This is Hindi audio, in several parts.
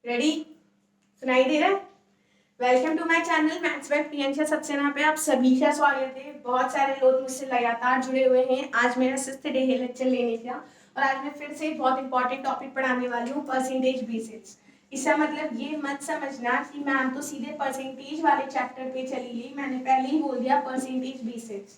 रेडी? सुनाई दे रहा है? Welcome to my channel maths by Priyanka Saxena पे आप सभी का स्वागत है। बहुत सारे लोग मुझसे लगातार जुड़े हुए हैं। आज मेरा 6th डे है लेक्चर लेने का और आज मैं फिर से एक बहुत इंपॉर्टेंट टॉपिक पढ़ाने वाली हूँ, परसेंटेज बेसिस। इसका मतलब ये मत समझना कि मैम तो सीधे परसेंटेज वाले चैप्टर पे चली गई। मैंने पहले ही बोल दिया परसेंटेज बेसिस।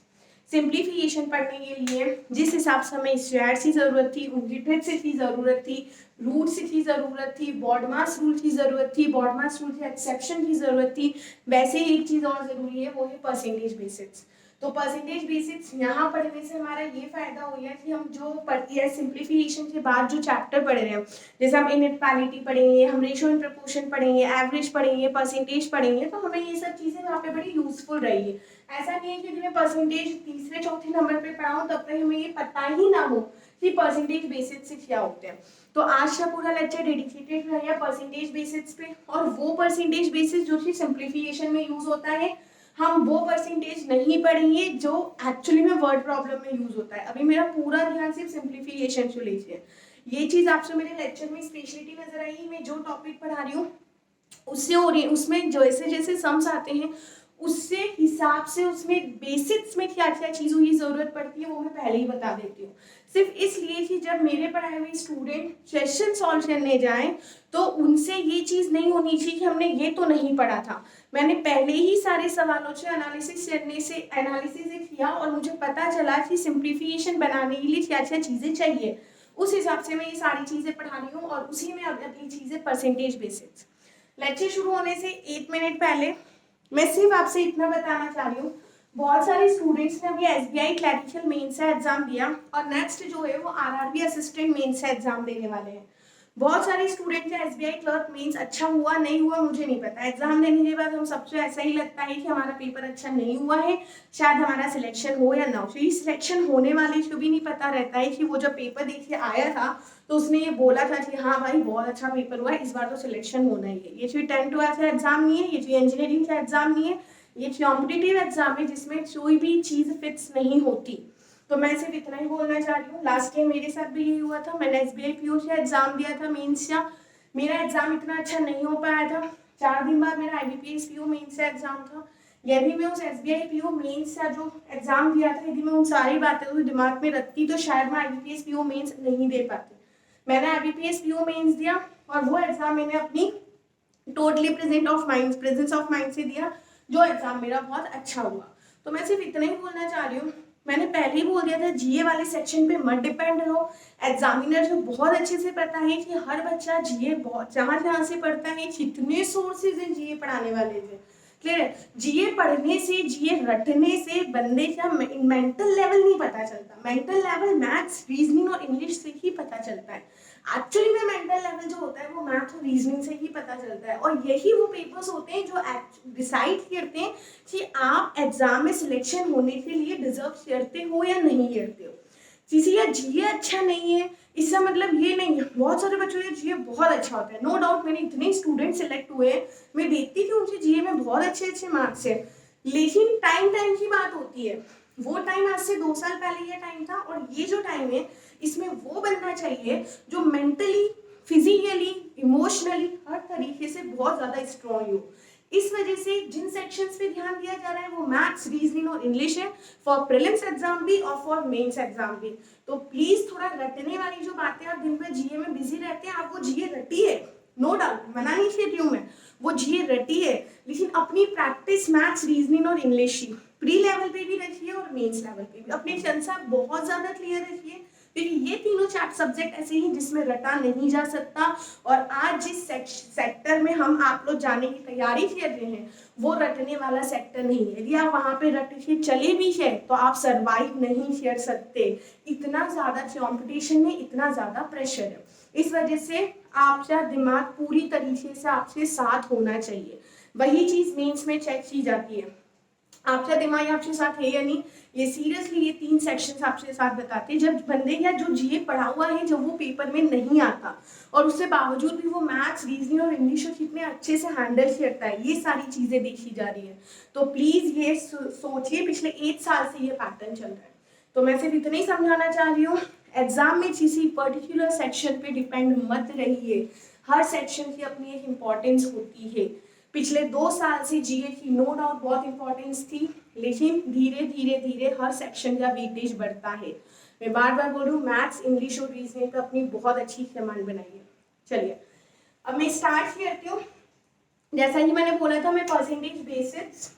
सिंप्लीफिकेशन पढ़ने के लिए जिस हिसाब से हमें स्क्वायर की जरूरत थी, यूनिट से की जरूरत थी, रूट से की जरूरत थी, बॉडमास रूल की जरूरत थी, बॉडमास रूल की एक्सेप्शन की जरूरत थी, वैसे ही एक चीज और जरूरी है, वो है परसेंटेज बेसिस। तो परसेंटेज बेसिस यहाँ पढ़ने से हमारा ये फायदा हो गया कि हम जो पढ़ती है सिंप्लीफिकेशन के बाद जो चैप्टर पढ़ रहे हैं, जैसे हम इनइक्वालिटी पढ़ेंगे, हम रेशियो एंड प्रपोर्शन पढ़ेंगे, एवरेज पढ़ेंगे, परसेंटेज पढ़ेंगे, तो हमें ये सब चीजें वहाँ पे बड़ी यूजफुल रहेगी। ऐसा नहीं है कि मैं परसेंटेज तीसरे चौथे नंबर पे पढ़ाऊँ तब तक हमें ये पता ही ना हो कि परसेंटेज बेसिस से क्या होते हैं। तो आज का पूरा लेक्चर डेडिकेटेड रहेगा परसेंटेज बेसिस पे, और वो परसेंटेज बेसिस जो कि सिंप्लीफिकेशन में यूज होता है, हम वो परसेंटेज नहीं पढ़ेंगे जो एक्चुअली में वर्ड प्रॉब्लम में यूज होता है। अभी मेरा पूरा ध्यान सिर्फ सिंप्लीफिकेशन से लीजिए। ये चीज आपसे मेरे लेक्चर में स्पेशलिटी नजर आई। मैं जो टॉपिक पढ़ा रही हूँ उससे हो रही है, उसमें जैसे जैसे सम्स आते हैं उससे हिसाब से उसमें बेसिक्स में क्या क्या चीजों की जरूरत पड़ती है वो मैं पहले ही बता देती हूँ। सिर्फ इसलिए कि जब मेरे पढ़ाए हुए स्टूडेंट क्वेश्चन सॉल्व करने जाएं तो उनसे ये चीज नहीं होनी चाहिए कि हमने ये तो नहीं पढ़ा था। मैंने पहले ही सारे सवालों से एनालिसिस किया और मुझे पता चला कि सिंप्लीफिकेशन बनाने के लिए क्या क्या चीजें चाहिए। उस हिसाब से मैं ये सारी चीजें पढ़ा रही हूँ और उसी में अपनी चीजें परसेंटेज बेसिस। लेक्चर शुरू होने से 1 मिनट पहले मैं सिर्फ आपसे इतना बताना चाह रही हूँ, बहुत सारे स्टूडेंट्स ने अभी एसबीआई क्लैरिकल मेंस का एग्जाम दिया और नेक्स्ट जो है वो आरआरबी असिस्टेंट मेंस का एग्जाम देने वाले हैं। बहुत सारे स्टूडेंट का एसबीआई क्लर्क मेंस अच्छा हुआ नहीं हुआ मुझे नहीं पता। एग्जाम देने के बाद हम सबसे ऐसा ही लगता है कि हमारा पेपर अच्छा नहीं हुआ है, शायद हमारा सिलेक्शन हो या ना हो। तो सिलेक्शन होने वाले को भी नहीं पता रहता है कि वो जब पेपर देके आया था तो उसने ये बोला था कि हाँ भाई बहुत अच्छा पेपर हुआ है, इस बार तो सिलेक्शन होना ही है। ये कोई 10-12 का एग्जाम नहीं है, ये कोई इंजीनियरिंग का एग्जाम नहीं है, ये कॉम्पिटिटिव एग्जाम है जिसमें कोई भी चीज फिक्स नहीं होती। तो मैं सिर्फ इतना ही बोलना चाह रही हूँ। लास्ट टाइम मेरे साथ भी यही हुआ था, मैंने एसबीआई पीओ का एग्जाम दिया था मेंस का, मेरा एग्जाम इतना अच्छा नहीं हो पाया था। 4 दिन बाद मेरा आईबीपीएस पीओ मेंस का एग्जाम था। यदि मैं उस एसबीआई पीओ मेंस का जो एग्जाम दिया था, यदि मैं उन सारी बातें को दिमाग में रखती तो शायद मैं आईबीपीएस पीओ मेंस नहीं दे पाती। मैंने आईबीपीएस पीओ मेंस दिया और वो एग्जाम मैंने अपनी टोटली प्रेजेंस ऑफ माइंड से दिया, जो एग्जाम मेरा बहुत अच्छा हुआ। तो मैं सिर्फ इतना ही बोलना चाह रही हूँ, मैंने पहले ही बोल दिया था जीए वाले सेक्शन पे मत डिपेंड रहो। एग्जामिनर जो बहुत अच्छे से पता है कि हर बच्चा जीए बहुत जहाँ जहाँ से पढ़ता है, कितने सोर्सेज हैं जीए पढ़ाने वाले थे। क्लियर है? जीए पढ़ने से, जीए रटने से बंदे का मेंटल लेवल नहीं पता चलता। मेंटल लेवल मैथ्स, रीजनिंग और इंग्लिश से ही पता चलता है। एक्चुअली में मेंटल लेवल जो होता है वो मैथ और रीजनिंग से ही पता चलता है, और यही वो पेपर्स होते हैं जो डिसाइड करते हैं कि आप एग्जाम में सिलेक्शन होने के लिए डिजर्व करते हो या नहीं करते हो। किसी का जीए अच्छा नहीं है इसका मतलब ये नहीं है, बहुत सारे बच्चों का जीए बहुत अच्छा होता है। नो डाउट मैंने इतने स्टूडेंट सिलेक्ट हुए हैं, मैं देखती थी उनके जीए में बहुत अच्छे अच्छे मार्क्स है, लेकिन टाइम टाइम की बात होती है। वो टाइम आज से 2 साल पहले ये टाइम था, और ये जो टाइम है इसमें वो बनना चाहिए जो मेंटली, फिजिकली, इमोशनली हर तरीके से बहुत ज्यादा स्ट्रॉन्ग हो। इस वजह से जिन सेक्शंस पे ध्यान दिया जा रहा है वो मैथ्स, रीजनिंग और इंग्लिश है, फॉर प्रीलिम्स एग्जाम भी और फॉर मेंस एग्जाम भी। तो प्लीज थोड़ा रटने वाली जो बातें, आप दिन भर जीए में बिजी रहते हैं, आप वो जीए रटिए, नो डाउट, मना नहीं कर रही हूँ मैं, वो जीए रटिए, लेकिन अपनी प्रैक्टिस मैथ्स, रीजनिंग और इंग्लिश ही प्री लेवल पे भी रखिए और मेंस लेवल पे भी अपने कंसेप्ट बहुत ज्यादा क्लियर रखिए, क्योंकि ये तीनों सब्जेक्ट ऐसे ही जिसमें रटा नहीं जा सकता। और आज जिस सेक्टर में हम आप लोग जाने की तैयारी कर रहे हैं वो रटने वाला सेक्टर नहीं है। यदि आप वहां पे रट के चले भी हैं तो आप सरवाइव नहीं कर सकते। इतना ज्यादा कंपटीशन है, इतना ज्यादा प्रेशर है। इस वजह से आपका दिमाग पूरी तरीके से आपके साथ होना चाहिए। वही चीज मेंस में चेक की जाती है, आपका दिमाग आपके साथ है या नहीं। ये सीरियसली ये 3 सेक्शंस आपके साथ बताते हैं। जब बंदे या जो जीए पढ़ा हुआ है, जब वो पेपर में नहीं आता और उससे बावजूद भी वो मैथ्स, रीजनिंग और इंग्लिश को कितने अच्छे से हैंडल करता है, ये सारी चीजें देखी जा रही है। तो प्लीज ये सोचिए, पिछले 8 साल से ये पैटर्न चल रहा है। तो मैं सिर्फ इतना ही समझाना चाह रही हूँ, एग्जाम में किसी पर्टिकुलर सेक्शन पे डिपेंड मत रहिए। हर सेक्शन की अपनी एक इम्पोर्टेंस होती है। पिछले 2 साल से जीए की नो डाउट बहुत इंपॉर्टेंस थी, लेकिन धीरे धीरे धीरे हर सेक्शन का वेटेज बढ़ता है। मैं बार बार बोल रही हूँ, मैथ्स, इंग्लिश और रीजनिंग पर अपनी बहुत अच्छी कमांड बनाई है। चलिए अब मैं स्टार्ट करती हूँ। जैसा कि मैंने बोला था, मैं परसेंटेज बेसिस,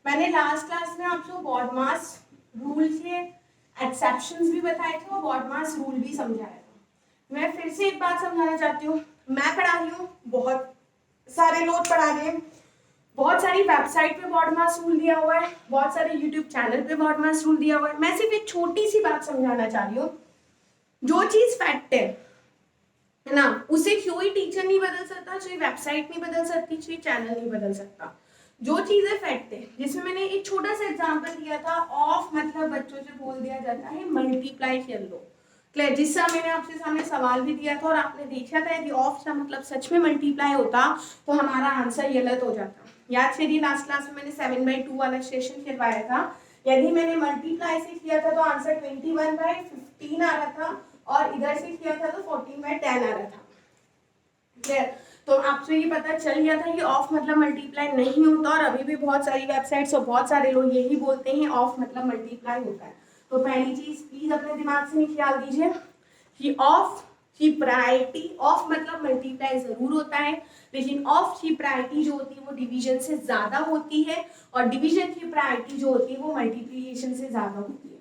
मैंने लास्ट क्लास में आपको बॉड मास रूल के एक्सेप्शंस भी बताए थे और बॉड मास रूल भी समझाया था। मैं फिर से एक बात समझाना चाहती हूँ, मैं पढ़ा रही हूँ, बहुत सारे लोग पढ़ा रहे हैं, बहुत सारी वेबसाइट पे बॉड मास रूल दिया हुआ है, बहुत सारे यूट्यूब चैनल पे बॉड मास रूल दिया हुआ है। मैं सिर्फ एक छोटी सी बात समझाना चाह रही हूँ, जो चीज फैक्ट है ना, उसे कोई टीचर नहीं बदल सकता, कोई वेबसाइट नहीं बदल सकती, कोई चैनल नहीं बदल सकता। जो चीजें फैक्ट है, जिसमें मैंने एक छोटा सा एग्जांपल दिया था, ऑफ मतलब बच्चों से बोल दिया जाता है मल्टीप्लाई कर लो। क्लियर? जिससे मैंने आपके सामने सवाल भी दिया था और आपने देखा था यदि ऑफ का मतलब सच में मल्टीप्लाई होता तो हमारा आंसर गलत हो जाता। याद करिए, लास्ट क्लास में मैंने 7/2 वाला सेशन करवाया था। यदि मैंने मल्टीप्लाई से किया था तो आंसर 21/15 आ रहा था, और इधर से किया था तो 14/10 आ रहा था। क्लियर? तो आपसे ये पता चल गया था कि ऑफ मतलब मल्टीप्लाई नहीं होता, और अभी भी बहुत सारी वेबसाइट्स और बहुत सारे लोग यही बोलते हैं ऑफ मतलब मल्टीप्लाई होता है। तो पहली चीज प्लीज अपने दिमाग से निकाल दीजिए कि ऑफ की प्रायोरिटी, ऑफ मतलब मल्टीप्लाई जरूर होता है, लेकिन ऑफ की प्रायोरिटी जो होती है वो डिवीजन से ज्यादा होती है, और डिवीजन की प्रायोरिटी जो होती है वो मल्टीप्लिकेशन से ज्यादा होती है।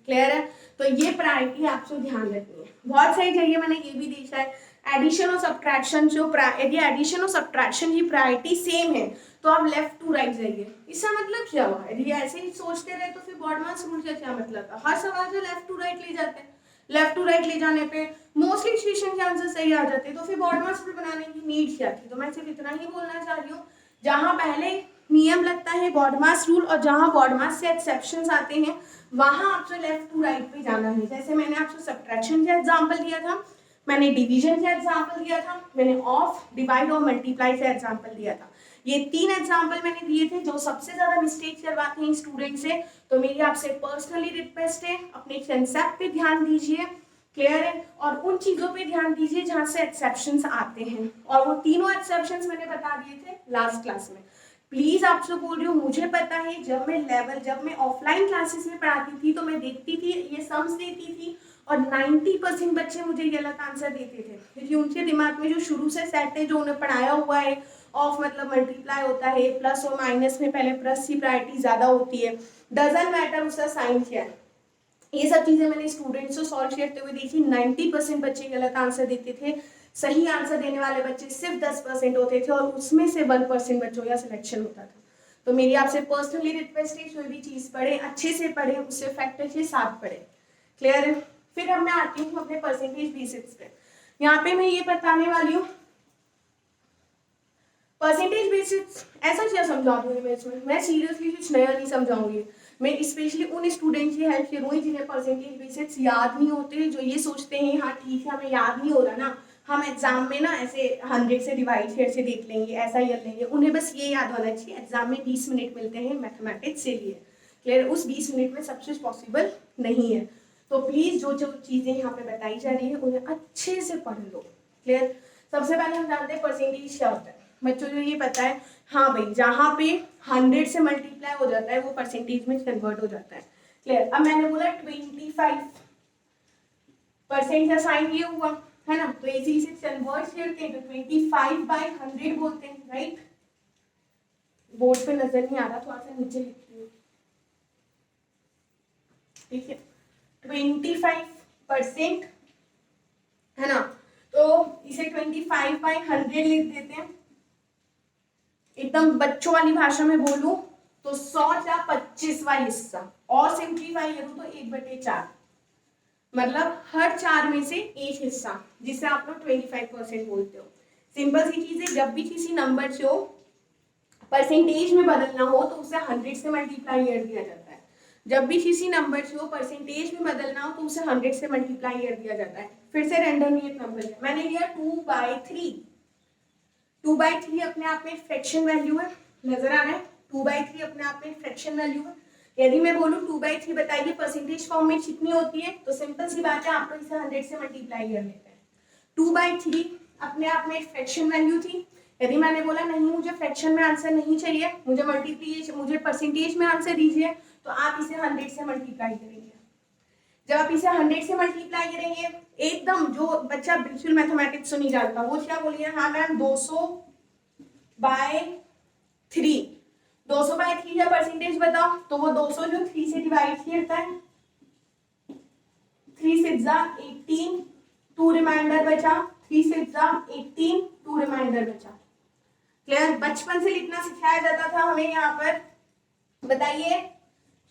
क्लियर है? तो ये प्रायोरिटी आपको ध्यान रखनी है। बहुत सारी जगह मैंने ये भी देखा है, एडिशन और सब्ट्रैक्शन, जो यदि एडिशन और सब्ट्रैक्शन की प्रायोरिटी सेम है तो आप लेफ्ट टू राइट जाइए। इसका मतलब क्या हुआ? यदि ऐसे ही सोचते रहे तो फिर बॉड मास रूल का क्या मतलब था? हर सवाल जो लेफ्ट टू राइट ले जाते हैं, लेफ्ट टू राइट ले जाने पे मोस्टली क्वेश्चन के आंसर सही आ जाते, तो फिर बॉड मास रूल बनाने की नीड क्या थी? तो मैं सिर्फ इतना ही बोलना चाह रही हूँ, जहां पहले नियम लगता है बॉड मास रूल और जहां बॉड मास से एक्सेप्शंस आते हैं वहां आपको लेफ्ट टू राइट पे जाना है। जैसे मैंने आपको सब्ट्रैक्शन का एग्जांपल दिया था, मैंने डिवीजन का एग्जांपल दिया था, मैंने ऑफ, डिवाइड और मल्टीप्लाई का एग्जांपल दिया था। ये 3 एग्जांपल मैंने दिए थे जो सबसे ज्यादा मिस्टेक करवाते हैं स्टूडेंट से। तो मेरी आपसे पर्सनली रिक्वेस्ट है, अपने कंसेप्ट पे ध्यान दीजिए। क्लियर है? और उन चीजों पे ध्यान दीजिए जहां से एक्सेप्शंस आते हैं, और वो तीनों एक्सेप्शंस मैंने बता दिए थे लास्ट क्लास में। प्लीज आपसे बोल रही हूँ, मुझे पता है जब मैं ऑफलाइन क्लासेस में पढ़ाती थी तो मैं देखती थी, ये सम्स देती थी और 90% बच्चे मुझे गलत आंसर देते थे, क्योंकि उनके दिमाग में जो शुरू से सेट है, जो उन्हें पढ़ाया हुआ है, ऑफ मतलब मल्टीप्लाई होता है, प्लस और माइनस में पहले प्लस की प्रायोरिटी ज्यादा होती है, डजंट मैटर उसका साइन क्या है। ये सब चीजें मैंने स्टूडेंट्स को सॉल्व करते हुए देखी। 90% बच्चे गलत आंसर देते थे, सही आंसर देने वाले बच्चे सिर्फ 10% होते थे, और उसमें से 1% बच्चों का सिलेक्शन होता था। तो मेरी आपसे पर्सनली रिक्वेस्ट है, कोई भी चीज पढ़े अच्छे से पढ़े, उससे फैक्टर के साथ पढ़े। क्लियर है? फिर अब मैं आती हूँ अपने परसेंटेज बेसिस पे। यहाँ पे मैं ये बताने वाली हूँ परसेंटेज बेसिस ऐसा क्या समझा दूंगी मैं इसमें, मैं सीरियसली कुछ नया नहीं समझाऊंगी। मैं स्पेशली उन स्टूडेंट्स की हेल्प करूंगी जिन्हें परसेंटेज बेसिस याद नहीं होते, जो ये सोचते हैं हाँ ठीक है हमें याद नहीं हो रहा ना, हम एग्जाम में ना ऐसे 100 से डिवाइड करके देख लेंगे, ऐसा ही कर लेंगे। उन्हें बस ये याद होना चाहिए एग्जाम में 20 मिनट मिलते हैं मैथमेटिक्स से लिए। क्लियर? उस 20 मिनट में सब कुछ पॉसिबल नहीं है। तो प्लीज जो जो चीजें यहाँ पे बताई जा रही है उन्हें अच्छे से पढ़ लो। क्लियर? सबसे पहले हम जानते हैं परसेंटेज क्या होता है। बच्चों को ये पता है, हाँ भाई जहाँ पे 100 से मल्टीप्लाई हो जाता है वो परसेंटेज में कन्वर्ट हो जाता है। क्लियर? अब मैंने बोला 25% का साइन ये हुआ है ना, तो इसी से कन्वर्ट करते हैं तो 25/100 बोलते हैं, राइट? बोर्ड पे नजर नहीं आ रहा, थोड़ा सा नीचे लिखती हूँ, ठीक है? 25% है ना, तो इसे 25/100 लिख देते हैं। एकदम बच्चों वाली भाषा में बोलूं तो 100 का 25वां हिस्सा, और सिंप्लीफाई करूं तो 1/4, मतलब हर 4 में से एक हिस्सा, जिसे आप लोग 25% बोलते हो। सिंपल सी चीज है, जब भी किसी नंबर को परसेंटेज में बदलना हो तो उसे 100 से मल्टीप्लाई कर दिया जाता है। जब भी किसी नंबर को परसेंटेज में बदलना हो तो उसे 100 से मल्टीप्लाई कर दिया जाता है। फिर से रैंडमली एक नंबर लिया, मैंने लिया 2/3। 2/3 अपने आप में फ्रैक्शन वैल्यू है, नजर आ रहा है? 2/3 अपने आप में फ्रैक्शन वैल्यू है। यदि मैं बोलूँ 2/3 बताइए परसेंटेज फॉर्म में कितनी होती है, तो सिंपल सी बात है, आप लोग इसे 100 से मल्टीप्लाई कर लेते हैं। 2/3 अपने आप में एक फ्रैक्शन वैल्यू थी। यदि मैंने बोला नहीं मुझे फ्रैक्शन में आंसर नहीं चाहिए, मुझे मल्टीप्लिकेशन, मुझे परसेंटेज में आंसर दीजिए, तो आप इसे 100 से मल्टीप्लाई करेंगे। जब आप इसे 100 से मल्टीप्लाई करेंगे, एकदम जो बच्चा बिल्कुल मैथमेटिक्स नहीं जानता वो क्या बोलिए, हाँ मैम 200/3, 200/3 का परसेंटेज बताओ, तो वो 200 जो 3 से डिवाइड करता है, 3 6 18, 2 रिमाइंडर बचा, 3 6 18, 2 रिमाइंडर बचा। क्लियर? बचपन से लिखना सिखाया जाता था हमें यहाँ पर। बताइए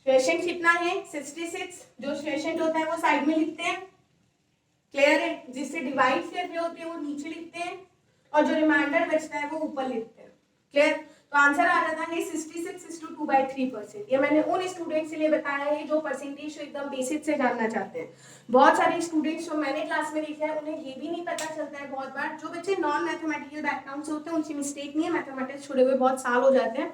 क्वेश्चन कितना है, 66। जो क्वेश्चन होता है वो साइड में लिखते हैं, क्लियर है? जिससे डिवाइड कर रहे होते हैं वो नीचे लिखते हैं, और जो रिमाइंडर बचता है वो ऊपर लिखते हैं। क्लियर? तो आंसर आ जाता है 66/2/3%। ये मैंने उन स्टूडेंट्स के लिए बताया है जो परसेंटेज एकदम बेसिक से जानना चाहते हैं। बहुत सारे स्टूडेंट्स जो मैंने क्लास में देखे हैं उन्हें ये भी नहीं पता चलता है बहुत बार। जो बच्चे नॉन मैथमेटिकल बैकग्राउंड से होते हैं उनकी मिस्टेक नहीं है, मैथमेटिक्स छोड़े हुए बहुत साल हो जाते हैं,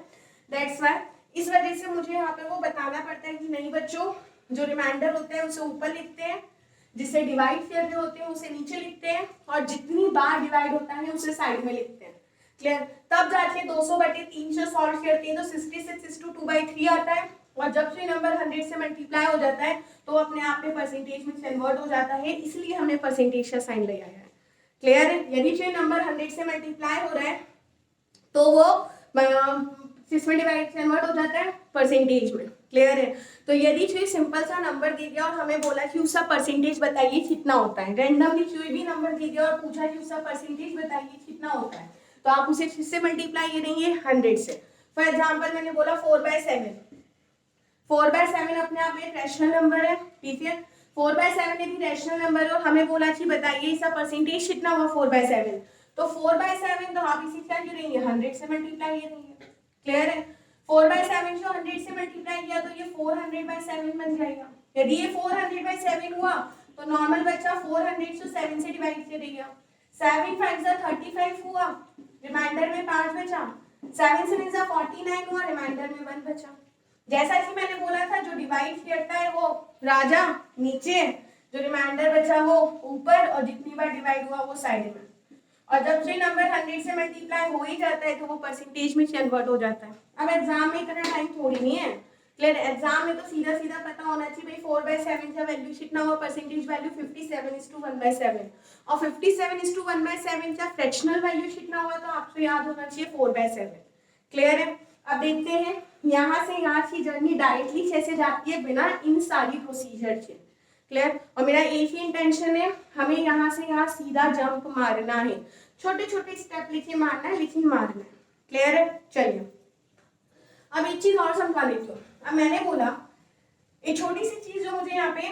दैट्स वाई। इस वजह से मुझे यहाँ पे वो बताना पड़ता है कि नहीं बच्चों, जो रिमाइंडर होते हैं उसे ऊपर लिखते हैं, जिससे डिवाइड कर रहे होते हैं उसे नीचे लिखते हैं, और जितनी बार डिवाइड होता है उसे साइड में लिखते हैं। क्लियर? तब जाके 200/3 से सॉल्व करते हैं तो 66/2/3 आता है, और जब से नंबर 100 से मल्टीप्लाई हो जाता है तो अपने आप में परसेंटेज में कन्वर्ट हो जाता है, इसलिए हमने परसेंटेज का साइन लगाया है। क्लियर है? यदि जो नंबर 100 से मल्टीप्लाई हो रहा है तो वो किसमें डिवाइड कन्वर्ट हो जाता है, परसेंटेज में। क्लियर है? तो यदि कोई सिंपल सा नंबर दे दिया और हमें बोला कि उसका परसेंटेज बताइए कितना होता है, रैंडमली कोई भी नंबर दे दिया और पूछा कि उसका परसेंटेज बताइए कितना होता है, तो आप उसे किससे मल्टीप्लाई करेंगे, 100 से। फॉर एग्जाम्पल मैंने बोला 4/7, 4/7 अपने आप में एक रैशनल नंबर है, ठीक है? 4/7 यदि रैशनल नंबर है और हमें बोला कि बताइए इसका परसेंटेज कितना हुआ 4/7, तो 4/7 तो आप इसे क्या करेंगे, 100 से मल्टीप्लाई करेंगे। क्लियर है? 4/7 जो 100 से मल्टीप्लाई किया तो ये 400/7 बन जाएगा। यदि ये 400/7 हुआ तो नॉर्मल बच्चा 400 को 7 से डिवाइड करेगा, 7 5 35 हुआ, रिमाइंडर में 5 बचा, 7 से 49 हुआ, रिमाइंडर में 1 बचा। जैसा कि मैंने बोला था जो डिवाइड करता है वो राजा नीचे, जो रिमाइंडर बचा वो ऊपर, और जितनी बार डिवाइड हुआ वो साइड में। और जब से नंबर 100 से मल्टीप्लाई हो ही जाता है तो वो परसेंटेज में कन्वर्ट हो जाता है। अब एग्जाम में इतना टाइम थोड़ी नहीं है। क्लियर? एग्जाम में तो सीधा सीधा पता होना चाहिए भाई 4/7 का वैल्यू कितना हुआ, परसेंटेज वैल्यू 57/1/7, और 57/1/7 का फ्रैक्शनल वैल्यू कितना हुआ तो आपको याद होना चाहिए 4/7। क्लियर है? अब देखते हैं यहाँ से यहाँ की जर्नी डायरेक्टली कैसे जाती है बिना इन सारी प्रोसीजर के। क्लियर? और मेरा एक ही इंटेंशन है, हमें यहाँ से यहाँ सीधा जंप मारना है, छोटे छोटे स्टेप लिखे मारना है, लेकिन मारना है। क्लियर है? चलिए अब एक चीज और समझा देती हूँ। अब मैंने बोला एक छोटी सी चीज जो मुझे यहाँ पे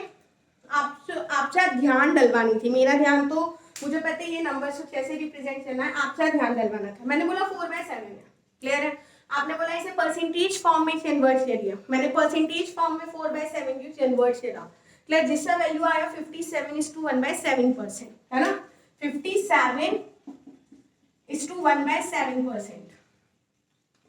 आपका ध्यान डलवानी थी, मेरा ध्यान तो मुझे पता है ये नंबर से कैसे रिप्रेजेंट करना है, आपका ध्यान डलवाना था। मैंने बोला 4/7 है, क्लियर है? आपने बोला इसे परसेंटेज फॉर्म में कन्वर्ट कर दिया, मैंने परसेंटेज फॉर्म में 4/7 की कन्वर्ट किया। क्लियर? जिसका वैल्यू आया 57/1/7%, है ना? 57/1/7%।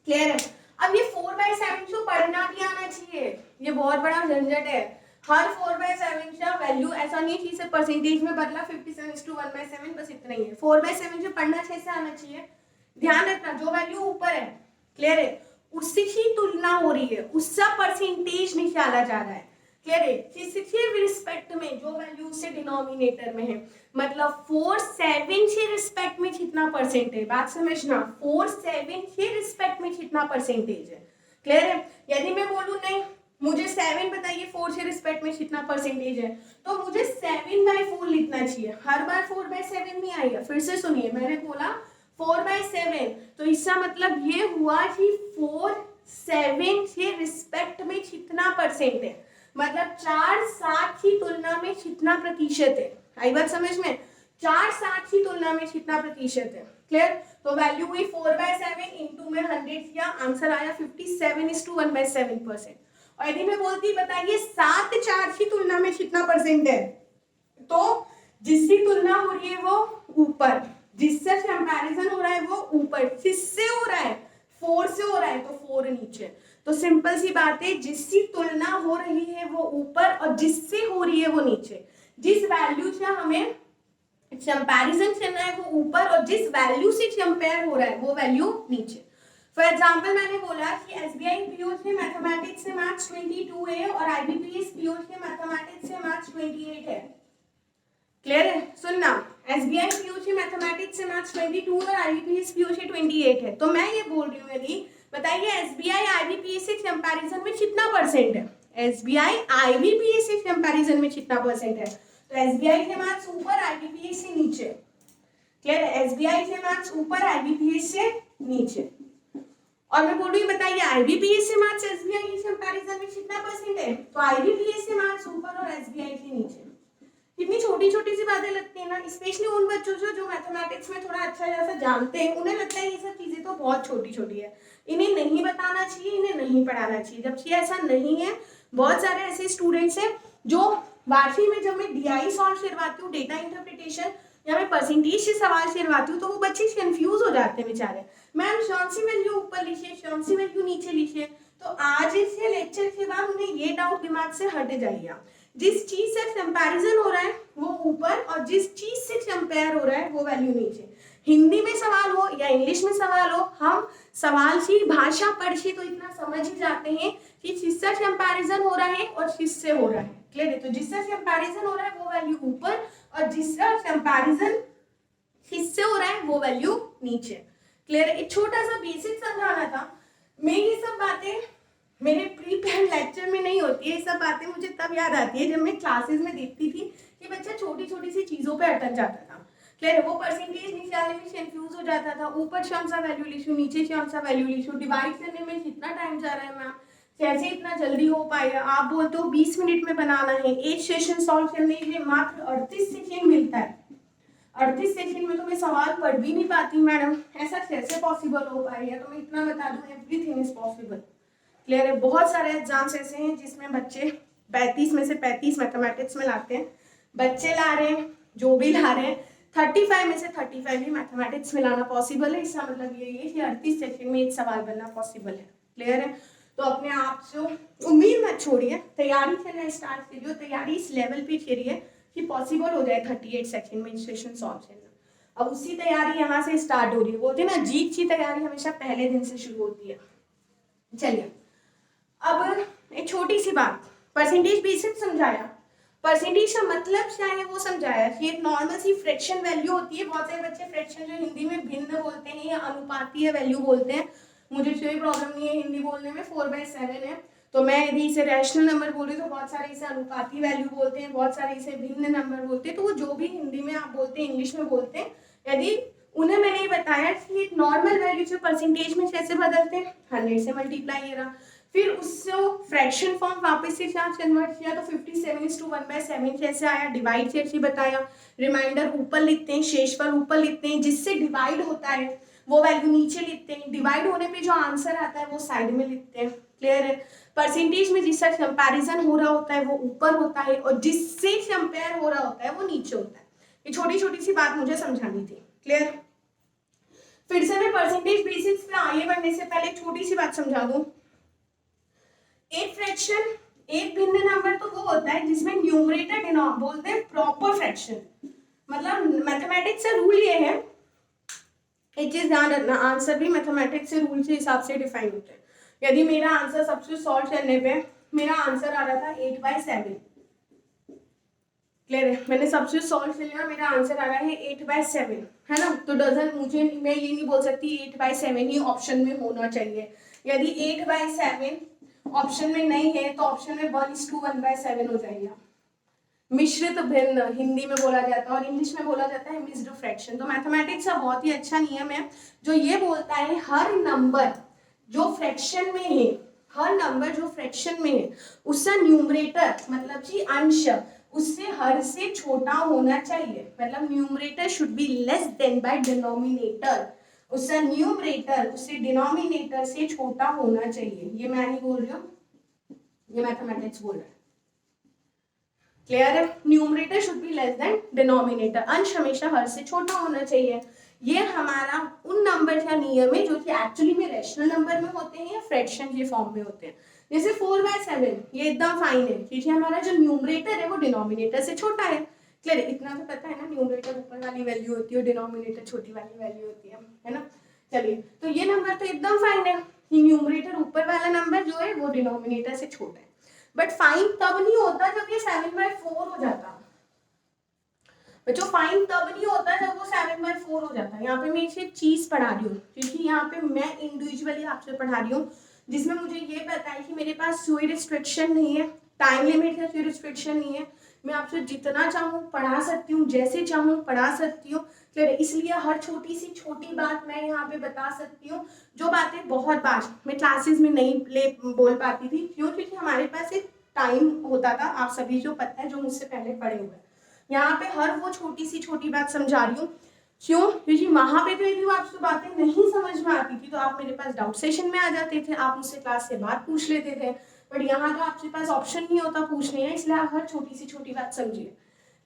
क्लियर है? अब ये 4/7 को पढ़ना भी आना चाहिए, ये बहुत बड़ा झंझट है। हर 4/7 का वैल्यू ऐसा नहीं है कि इसे परसेंटेज में बदला 57/1/7, बस इतना ही है। 4/7 को पढ़ना कैसे आना चाहिए, ध्यान रखना जो वैल्यू ऊपर है, क्लियर है, उससे ही तुलना हो रही है, उसका परसेंटेज निकाला जा रहा है। क्लियर है? किसके रिस्पेक्ट में, जो वैल्यू उससे डिनोमिनेटर में है, मतलब 47 के रिस्पेक्ट में कितना परसेंट है, बात समझना, 47 के रिस्पेक्ट में कितना परसेंटेज है। क्लियर है? यदि मैं बोलूं नहीं मुझे 7 बताइए 4 के रिस्पेक्ट में कितना परसेंटेज है, तो मुझे 7/4 लिखना चाहिए, हर बार 4/7 नहीं आएगा। फिर से सुनिए, मैंने बोला 4/7, तो इसका मतलब ये हुआ कि 4/7 के रिस्पेक्ट में कितना परसेंट है, मतलब 4/7 की तुलना में कितना प्रतिशत है। आई बात समझ में? 4/7 की तुलना में कितना प्रतिशत है। क्लियर? तो वैल्यू हुई 4/7 इंटू में 100 किया, आंसर आया 57/1/7%। और यदि मैं बोलती बताइए 7/4 की तुलना में कितना परसेंट है, तो जिसकी तुलना हो रही है वो ऊपर, जिससे कंपैरिजन हो रहा है वो ऊपर, किससे हो रहा है, 4 से हो रहा है, तो 4 नीचे। तो सिंपल सी बात है, जिसकी तुलना हो रही है वो ऊपर और जिससे हो रही है वो नीचे। जिस वैल्यू से हमें कंपैरिजन चल रहा है वो ऊपर और जिस वैल्यू से कंपेयर हो रहा है वो वैल्यू नीचे। फॉर एग्जाम्पल मैंने बोला कि एसबीआई पीओ से मैथमेटिक्स से मार्क्स 22 है और आईबीपीएस पीओ से मैथमेटिक्स से मार्क्स 28 है। क्लियर है? सुनना, एसबीआई पीओ से मैथमेटिक्स से मार्क्स 22 और आईबीपीएस पीओ से 28 है। तो मैं ये बोल रही हूँ, यदि बताइए एसबीआई आईबीपीएस से कंपैरिजन में कितना परसेंट है? एसबीआई आईबीपीएस से कंपैरिजन में कितना परसेंट है? तो एसबीआई के मार्क्स ऊपर, आईबीपीएस से नीचे। क्लियर है? एसबीआई के मार्क्स ऊपर, आईबीपीएस से नीचे। और मैं बोल रही हूँ बताइए आईबीपीएस से मार्क्स एसबीआई के कंपैरिजन में कितना परसेंट है? तो आईबीपीएस से मार्क्स ऊपर और एसबीआई से नीचे। कितनी छोटी छोटी सी बातें लगती है ना, स्पेशली उन बच्चों से जो मैथमेटिक्स में थोड़ा अच्छा जैसा जानते हैं, उन्हें लगता है ये सब चीजें तो बहुत छोटी छोटी है, इन्हें नहीं बताना चाहिए, इन्हें नहीं पढ़ाना चाहिए, जबकि ऐसा नहीं है। बहुत सारे ऐसे स्टूडेंट्स हैं जो बारहवीं में जब मैं डीआई सॉल्व करवाती हूँ, डेटा इंटरप्रिटेशन, या मैं परसेंटेज से सवाल करवाती हूँ, तो वो बच्चे कंफ्यूज हो जाते हैं बेचारे, मैम कौन सी वैल्यू ऊपर लिखिए, कौन सी वैल्यू नीचे लिखिए। तो आज इस लेक्चर के बाद उन्हें ये डाउट दिमाग से हट जाइए, जिस चीज से कंपैरिजन हो रहा है वो ऊपर और जिस चीज से कंपेयर हो रहा है वो वैल्यू नीचे। हिंदी में सवाल हो या इंग्लिश में सवाल हो, हम सवाल की भाषा पढ़ के तो इतना समझ ही जाते हैं कि किससे कंपैरिजन हो रहा है और किससे हो रहा है। क्लियर है? तो जिससे कंपैरिजन हो रहा है वो वैल्यू ऊपर और जिसका कंपैरिजन किससे हो रहा है वो वैल्यू नीचे। क्लियर है? एक छोटा सा बेसिक समझाना था। मैं ये सब बातें मेरे प्री प्लान लेक्चर में नहीं होती है, ये सब बातें मुझे तब याद आती है जब मैं क्लासेस में देखती थी कि बच्चा छोटी छोटी सी चीजों पे अटक जाता था। क्लियर है? वो परसेंटेज निकालने में कंफ्यूज हो जाता था, ऊपर कौन सा वैल्यू लिखूं, नीचे कौन सा वैल्यू लिखूं, डिवाइड करने में कितना टाइम जा रहा है मैम, कैसे इतना जल्दी हो पाएगा, आप बोलते हो 20 मिनट में बनाना है, एक सेशन सॉल्व करने के लिए मात्र 38 सेकेंड मिलता है, 38 सेकेंड में तो मैं सवाल पढ़ भी नहीं पाती मैडम, ऐसा कैसे पॉसिबल हो पाएगा? तो मैं इतना बता दूं, एवरीथिंग इज पॉसिबल। क्लियर है? बहुत सारे एग्जाम्स ऐसे हैं जिसमें बच्चे 35 में से 35 मैथमेटिक्स में लाते हैं, बच्चे ला रहे हैं जो भी ला रहे हैं, 35 में से 35 ही मैथमेटिक्स में लाना पॉसिबल है। इसका मतलब ये है कि 38 सेकंड में एक सवाल बनना पॉसिबल है। क्लियर है? तो अपने आप से उम्मीद मत छोड़िए, तैयारी करना स्टार्ट करिए, तैयारी इस लेवल पे करिए कि पॉसिबल हो जाए 38 सेकंड में इक्वेशन सॉल्व करना। अब उसी तैयारी यहाँ से स्टार्ट हो रही है, बोलते हैं ना जीत की तैयारी हमेशा पहले दिन से शुरू होती है। चलिए अब एक छोटी सी बात, परसेंटेज बेसिक समझाया, परसेंटेज का मतलब क्या है वो समझाया कि एक नॉर्मल सी फ्रैक्शन वैल्यू होती है। बहुत सारे बच्चे फ्रैक्शन जो हिंदी में भिन्न बोलते हैं या अनुपातीय वैल्यू बोलते हैं, मुझे कोई प्रॉब्लम नहीं है हिंदी बोलने में, 4/7 है, तो मैं यदि इसे रैशनल नंबर बोल रही हूँ तो बहुत सारे इसे अनुपाती वैल्यू बोलते हैं, बहुत सारे इसे भिन्न नंबर बोलते हैं। तो वो जो भी हिंदी में आप बोलते हैं इंग्लिश में बोलते हैं, यदि उन्हें मैंने ये बताया कि एक नॉर्मल वैल्यू से परसेंटेज में कैसे बदलते हैं, 100 से मल्टीप्लाई ये रहा, फिर उससे फ्रैक्शन फॉर्म वापस से क्या कन्वर्ट किया तो 57:1/7 कैसे आया, डिवाइड कैसे बताया, रिमाइंडर ऊपर लिखते हैं, शेषफल ऊपर लिखते हैं, जिससे डिवाइड होता है वो वैल्यू नीचे लिखते हैं, डिवाइड होने पे जो आंसर आता है वो साइड में लिखते हैं। क्लियर है? परसेंटेज में जिससे कंपैरिजन हो रहा होता है वो ऊपर होता है और जिससे कंपेयर हो रहा होता है वो नीचे होता है। ये छोटी छोटी सी बात मुझे समझानी थी। क्लियर? फिर से मैं परसेंटेज बेसिक्स पे आगे बढ़ने से पहले छोटी सी बात समझा दूं। एक फ्रैक्शन, एक भिन्न नंबर तो वो होता है जिसमें न्यूमरेटर डिनोमिनेटर बोलते हैं प्रॉपर फ्रैक्शन। मतलब मैथमेटिक्स का रूल ये है, एक चीज ध्यान रखना, आंसर भी मैथमेटिक्स से रूल के हिसाब से डिफाइन होते हैं। यदि मेरा आंसर सबसे सॉल्व करने पे मेरा आंसर आ रहा था 8/7, क्लियर है? मैंने सबसे सॉल्व कर लिया, मेरा आंसर आ रहा है 8/7, है ना? तो डजन मुझे, मैं ये नहीं बोल सकती 8/7 ही ऑप्शन में होना चाहिए। यदि 8/7 ऑप्शन में नहीं है तो ऑप्शन में 1:1/7 हो जाएगा। मिश्रित भिन्न हिंदी में बोला जाता है और इंग्लिश में बोला जाता है मिक्स्ड फ्रैक्शन। तो मैथमेटिक्स का बहुत ही अच्छा नियम है जो ये बोलता है हर नंबर जो फ्रैक्शन में है, हर नंबर जो फ्रैक्शन में है उसका न्यूमरेटर मतलब कि अंश उससे हर से छोटा होना चाहिए। मतलब numerator should be less than by denominator, उसका न्यूमरेटर उससे डिनोमिनेटर से छोटा होना चाहिए। ये मैं नहीं बोल रही हूँ, ये मैथमेटिक्स बोल रहा है। क्लियर है? Numerator should be less than denominator, अंश हमेशा हर से छोटा होना चाहिए। ये हमारा उन नंबर का नियम है जो कि एक्चुअली में रैशनल नंबर में होते हैं या फ्रैक्शन के फॉर्म में होते हैं। जैसे 4/7 ये एकदम फाइन है क्योंकि हमारा जो न्यूमरेटर है वो डिनोमिनेटर से छोटा है। क्लियर, इतना तो पता है ना, न्यूमरेटर ऊपर वाली वैल्यू होती है, डिनोमिनेटर छोटी वाली वैल्यू होती है ना। चलिए, तो ये नंबर तो एकदम फाइन है कि न्यूमरेटर ऊपर वाला नंबर जो है वो डिनोमिनेटर से छोटा है। बट फाइन तब नहीं होता जब ये 7/4 हो जाता। बच्चों फाइन तब नहीं होता जब वो 7/4 हो जाता है। यहाँ पे मैं इसे चीज पढ़ा रही हूँ क्योंकि यहाँ पे मैं इंडिविजुअली आपसे पढ़ा रही हूँ, जिसमें मुझे ये पता है कि मेरे पास कोई रिस्ट्रिक्शन नहीं है, टाइम लिमिट है, कोई रिस्ट्रिक्शन नहीं है, मैं आपसे जितना चाहूँ पढ़ा सकती हूँ, जैसे चाहूँ पढ़ा सकती हूँ। क्लियर, इसलिए हर छोटी सी छोटी बात मैं यहाँ पे बता सकती हूँ, जो बातें बहुत बार मैं क्लासेस में नहीं बोल पाती थी। क्यों? क्योंकि हमारे पास एक टाइम होता था, आप सभी जो पता है, जो मुझसे पहले पढ़े हुए हैं। यहाँ पे हर वो छोटी सी छोटी बात समझा रही हूँ। क्यों? क्योंकि वहां पे तो यदि आपको बातें नहीं समझ में आती थी तो आप मेरे पास डाउट सेशन में आ जाते थे, आप मुझसे क्लास के बाद पूछ लेते थे। बट यहाँ तो आपके पास ऑप्शन नहीं होता पूछने का, इसलिए आप हर छोटी सी छोटी बात समझिए।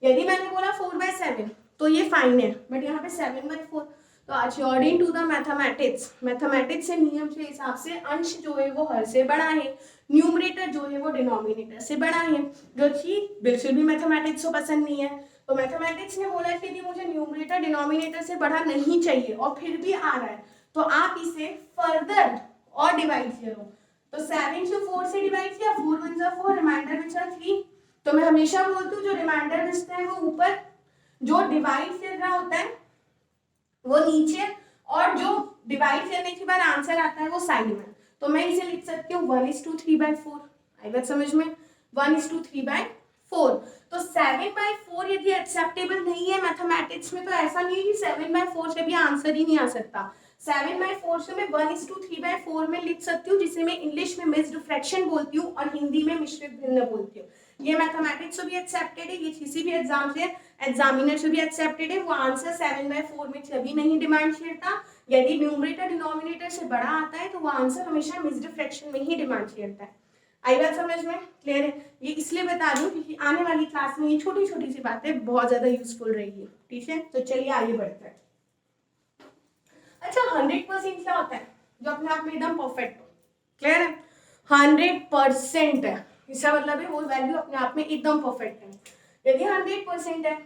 यदि मैंने बोला 4/7 तो ये फाइन है, बट यहाँ पे 7/4, तो अकॉर्डिंग टू द मैथमेटिक्स से नियम के हिसाब से अंश जो है वो हर से बड़ा है, न्यूमरेटर जो है वो डिनोमिनेटर से बड़ा है, जो कि बिल्कुल भी मैथमेटिक्स को पसंद नहीं है। तो मैथमेटिक्स ने बोला कि यदि मुझे न्यूमरेटर डिनोमिनेटर से बड़ा नहीं चाहिए और फिर भी आ रहा है तो आप इसे फर्दर और डिवाइड करो। तो 7 को 4 से डिवाइड किया, 4 1 जा 4, रिमाइंडर बचा 3। तो मैं हमेशा बोलती हूँ जो रिमाइंडर बचता है वो ऊपर, जो डिवाइड कर रहा होता है वो नीचे, और जो डिवाइड करने के बाद आंसर आता है वो साइड में। तो मैं इसे लिख सकती हूँ 1:3/4। आई बात समझ में? 1:3/4। तो 7/4 यदि एक्सेप्टेबल नहीं है मैथमेटिक्स में, तो ऐसा नहीं है कि 7/4 से भी आंसर ही नहीं आ सकता। 7/4 से मैं 1:3/4 में लिख सकती हूँ, जिसे मैं इंग्लिश में मिक्स्ड फ्रैक्शन बोलती हूँ और हिंदी में मिश्रित भिन्न बोलती हूँ। ये मैथमेटिक्स से भी एक्सेप्टेड है, ये किसी भी एग्जाम से एग्जामिनर से भी एक्सेप्टेड है। वो आंसर 7/4 में कभी नहीं डिमांड करता। यदि न्यूमरेटर डिनोमिनेटर से बड़ा आता है तो वो आंसर हमेशा मिक्स्ड फ्रैक्शन में ही डिमांड करता है। आई बात समझ में? क्लियर है? ये इसलिए बता रही हूँ क्योंकि आने वाली क्लास में ये छोटी छोटी सी बातें बहुत ज्यादा यूजफुल रहेगी। ठीक है, तो चलिए आगे बढ़ते हैं। अच्छा, 100% क्या होता है? जो अपने आप में एकदम परफेक्ट हो। क्लियर है? 100% है, इसका मतलब है वो वैल्यू अपने आप में एकदम परफेक्ट है। यदि 100% है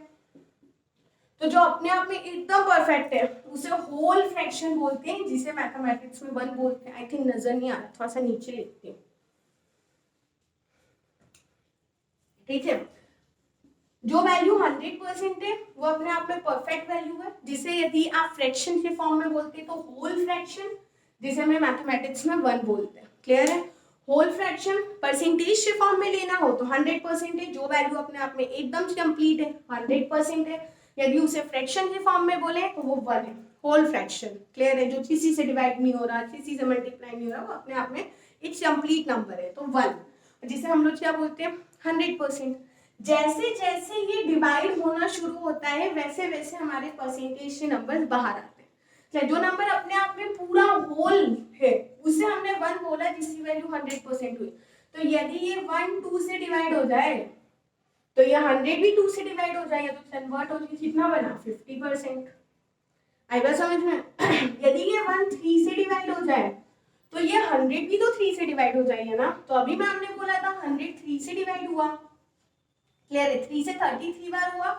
तो जो अपने आप में एकदम परफेक्ट है उसे होल फ्रैक्शन बोलते हैं, जिसे मैथमेटिक्स में 1 बोलते हैं। आई थिंक नजर नहीं आ रहा, थोड़ा सा नीचे लिखती हूँ। ठीक है, जो वैल्यू 100% है वो अपने आप में परफेक्ट वैल्यू है, जिसे यदि आप फ्रैक्शन के फॉर्म में बोलते हैं तो होल फ्रैक्शन, जिसे हमें मैथमेटिक्स में 1 बोलते हैं। क्लियर है? होल फ्रैक्शन परसेंटेज के फॉर्म में लेना हो तो 100% है, जो वैल्यू अपने आप में एकदम कंप्लीट है 100% है। यदि उसे फ्रैक्शन के फॉर्म में बोले तो वो 1 है, होल फ्रैक्शन। क्लियर है? जो किसी से डिवाइड नहीं हो रहा, किसी से मल्टीप्लाई नहीं हो रहा, वो अपने आप में एक कंप्लीट नंबर है, तो 1, जिसे हम लोग क्या बोलते हैं? 100%। जैसे जैसे ये डिवाइड होना शुरू होता है वैसे वैसे हमारे परसेंटेज के नंबर बाहर आते हैं। जो नंबर अपने आप में पूरा होल है उसे हमने 1 बोला, जिसकी वैल्यू 100% हुई। तो यदि ये 1 2 से डिवाइड हो जाए तो ये 100 भी 2 से डिवाइड हो जाएगा, तो कन्वर्ट होकर कितना बना? 50%। आई बात समझ में? यदि ये 1 3 से डिवाइड हो जाए तो ये 100 भी तो 3 से डिवाइड हो जाएगा ना। तो अभी मैं आपने बोला था 100 3 से डिवाइड हुआ। क्लियर है? 3 से 33 बार हुआ,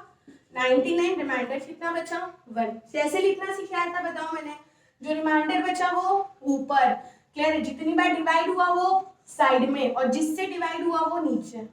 99, रिमाइंडर कितना बचा? 1। कैसे लिखना सिखाया था बताओ मैंने? जो रिमाइंडर बचा वो ऊपर। क्लियर है? जितनी बार डिवाइड हुआ वो साइड में, और जिससे डिवाइड हुआ वो नीचे।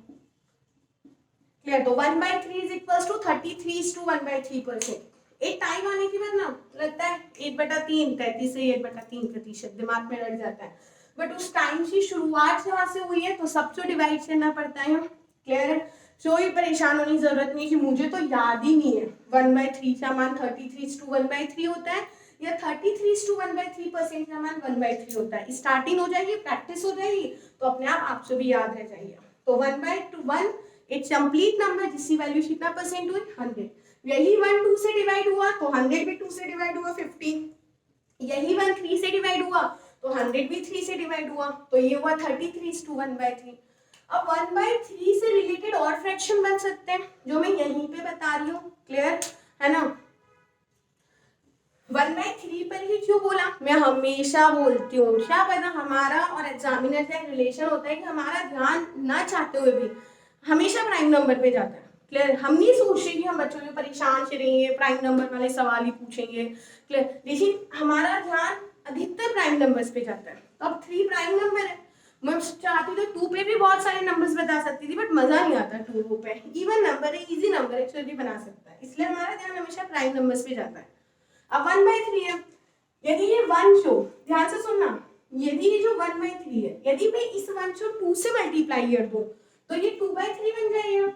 क्लियर? तो 1/3 इज इक्वल टू 33:1/3%। एक टाइम आने के बाद ना लगता है 1/3, 33 से 1/3% दिमाग में रट जाता है, बट उस टाइम की शुरुआत से वहां से हुई है तो सबको डिवाइड करना पड़ता है। क्लियर है? कोई परेशान होने की जरूरत नहीं कि मुझे तो याद ही नहीं है 1/3 का मान 33:1/3 होता है या 33:1/3% का मान 1/3 होता है। स्टार्टिंग हो जाएगी, प्रैक्टिस हो जाएगी, तो अपने आप आपसे भी याद रह जाएगी। तो 1/1 एक कंप्लीट नंबर जिसकी वैल्यू कितना परसेंट हुई? 100। यही 1 2 से डिवाइड हुआ तो 100 भी 2 से डिवाइड हुआ 50। यही 1 3 से डिवाइड हुआ तो 100 भी 3 से डिवाइड हुआ, तो ये हुआ 33:1/3। अब 1/3 से रिलेटेड और फ्रैक्शन बन सकते हैं जो मैं यहीं पे बता रही हूँ। क्लियर है ना? 1/3 पर ही क्यों बोला? मैं हमेशा बोलती हूँ, क्या पता हमारा और एग्जामिनर का रिलेशन होता है कि हमारा ध्यान ना चाहते हुए भी हमेशा प्राइम नंबर पे जाता है। क्लियर, हम नहीं सोच रहे कि हम बच्चों में परेशान से रहेंगे, प्राइम नंबर वाले सवाल ही पूछेंगे। क्लियर, लेकिन हमारा ध्यान अधिकतर प्राइम नंबर्स पे जाता है। तो अब 3 प्राइम नंबर है, मैं चाहती तो 2 पे भी बहुत सारे नंबर्स बता सकती थी, बट मजा नहीं आता 2 पे। इवन नंबर है, इजी नंबर है, भी बना सकता है, इसलिए हमारा ध्यान हमेशा प्राइम नंबर्स पे जाता है। अब 1/3 है, यदि ये 1 शो, ध्यान से सुनना, यदि ये जो 1/3 है, यदि मैं इस 1 शो 2 से मल्टीप्लाई कर दूं तो ये 2/3 बन जाएगा।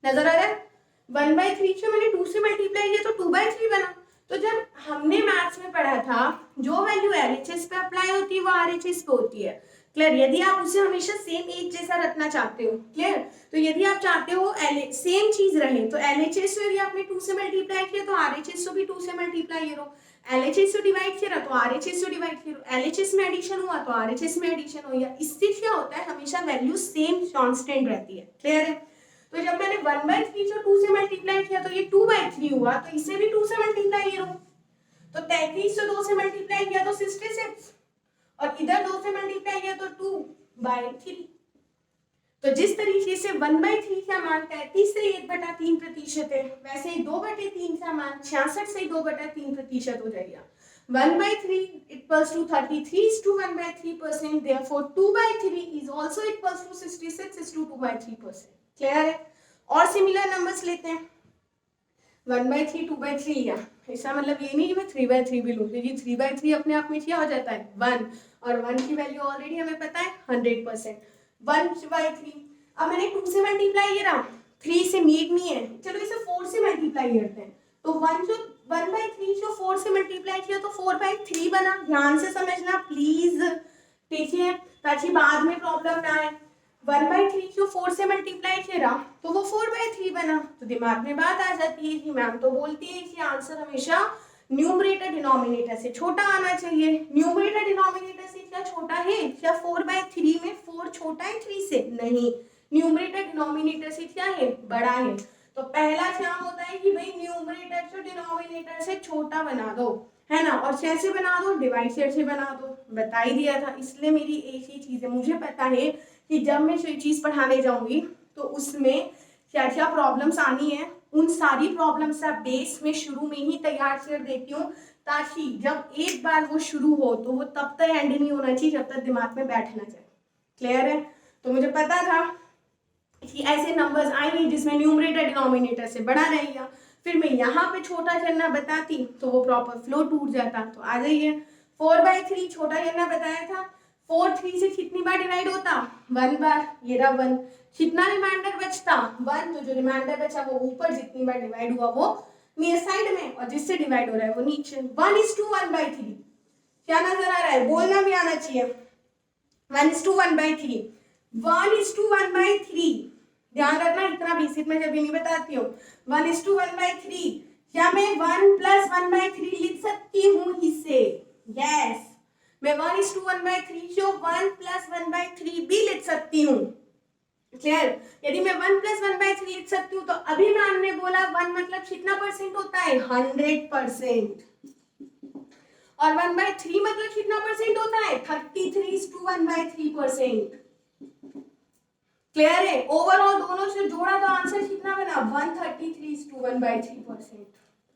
नजर आ रहा है, 1/3 से मैंने 2 से मल्टीप्लाई किया तो 2/3 बना। तो जब हमने मैथ्स में पढ़ा था जो वैल्यू एलएचएस पे अप्लाई होती है वो आरएचएस पे होती है। क्लियर, यदि आप उसे हमेशा सेम एक जैसा रखना चाहते हो, क्लियर, तो यदि आप चाहते हो सेम चीज रहे तो एलएचएस से यदि आपने 2 से मल्टीप्लाई किया तो आरएचएस से भी 2 से मल्टीप्लाई करो, एलएचएस से डिवाइड किया तो आरएचएस से डिवाइड करो, एलएचएस में एडिशन हुआ तो आरएचएस में एडिशन हो गया। इससे क्या होता है, हमेशा वैल्यू सेम कांस्टेंट रहती है। क्लियर है, तो जब मैंने 1/3 जो 2 से मल्टीप्लाई किया तो ये 2/3 हुआ, तो इसे भी 2 से मल्टीप्लाई करो, तो 33 से 2 से मल्टीप्लाई किया तो 66, और इधर 2 से मल्टीप्लाई किया तो 2/3। तो जिस तरीके से 1/3 का मान 33 से 1/3% है, वैसे ही 2/3 का मान 66 से 2/3% हो जाएगा। 1/3 equals to 33 is to 1/3%, therefore 2/3 is also equals to 66 is to 2/3%। Clear है, और सिमिलर नंबर्स लेते हैं। 1/3 2/3 लिया, ऐसा मतलब ये नहीं कि मैं 3/3 भी लूँ, क्योंकि 3/3 अपने आप में क्या हो जाता है 1, और 1 की वैल्यू ऑलरेडी हमें पता है 100%। 1/3, अब मैंने 2 से मल्टीप्लाई किया, 3 से मीट नहीं है, चलो इसे 4 से मल्टीप्लाई करते हैं, तो 1/3 जो 4 से मल्टीप्लाई किया तो 4/3 बना। ध्यान से समझना प्लीज, ठीक है, ताकि बाद में प्रॉब्लम ना आए। 1/3 जो 4 से मल्टीप्लाई किया तो वो 4/3 बना। तो दिमाग में बात आ जाती है कि मैम तो बोलती है कि आंसर हमेशा न्यूमरेटर डिनोमिनेटर से छोटा आना चाहिए। न्यूमरेटर डिनोमिनेटर से क्या छोटा है, क्या 4/3 में 4 छोटा है 3 से? नहीं, न्यूमरेटर डिनोमिनेटर से क्या है, बड़ा है। तो पहला काम होता है कि भाई न्यूमरेटर को डिनोमिनेटर से छोटा बना दो, है ना, और कैसे बना दो, डिवाइड से बना दो, बता ही दिया था। इसलिए मेरी एक ही चीज है, मुझे पता है कि जब मैं कोई चीज पढ़ाने जाऊंगी तो उसमें क्या क्या प्रॉब्लम्स आनी है, उन सारी प्रॉब्लम्स का बेस में शुरू में ही तैयार कर देती हूँ, ताकि जब एक बार वो शुरू हो तो वो तब तक एंड नहीं होना चाहिए जब तक दिमाग में बैठना चाहिए। क्लियर है, तो मुझे पता था कि ऐसे नंबर्स आएंगे जिसमें न्यूमरेटर डिनोमिनेटर से बड़ा रहेगा, फिर मैं यहाँ पे छोटा करना बताती तो वो प्रॉपर फ्लो टूट जाता। तो आ जाइए, 4/3 छोटा करना बताया था, 4 3 से कितनी बार डिवाइड होता, 1 बार, ये रहा 1, कितना रिमाइंडर बचता 1, तो जो रिमाइंडर बचा वो ऊपर जितनी बार डिवाइड हुआ वो नियर साइड में, और जिससे डिवाइड हो रहा है वो नीचे। 1:1/3, क्या नजर आ रहा है, बोलना भी आना चाहिए। 1:1/3, 1:1/3, ध्यान रखना, इतना बेसिक में कभी नहीं बताती हूँ। 1:1/3, क्या मैं 1 + 1/3 लिख सकती हूँ इससे? यस, मैं 1:1/3 जो 1 + 1/3 भी लिख सकती हूँ। क्लियर, यदि मैं 1 + 1/3 लिख सकती हूँ तो अभी मैम ने बोला 1 मतलब कितना परसेंट होता है, 100%, और 1/3 मतलब कितना परसेंट होता है, 33:1/3%। क्लियर है, ओवरऑल दोनों से जोड़ा तो आंसर कितना बना, 133:1/3%।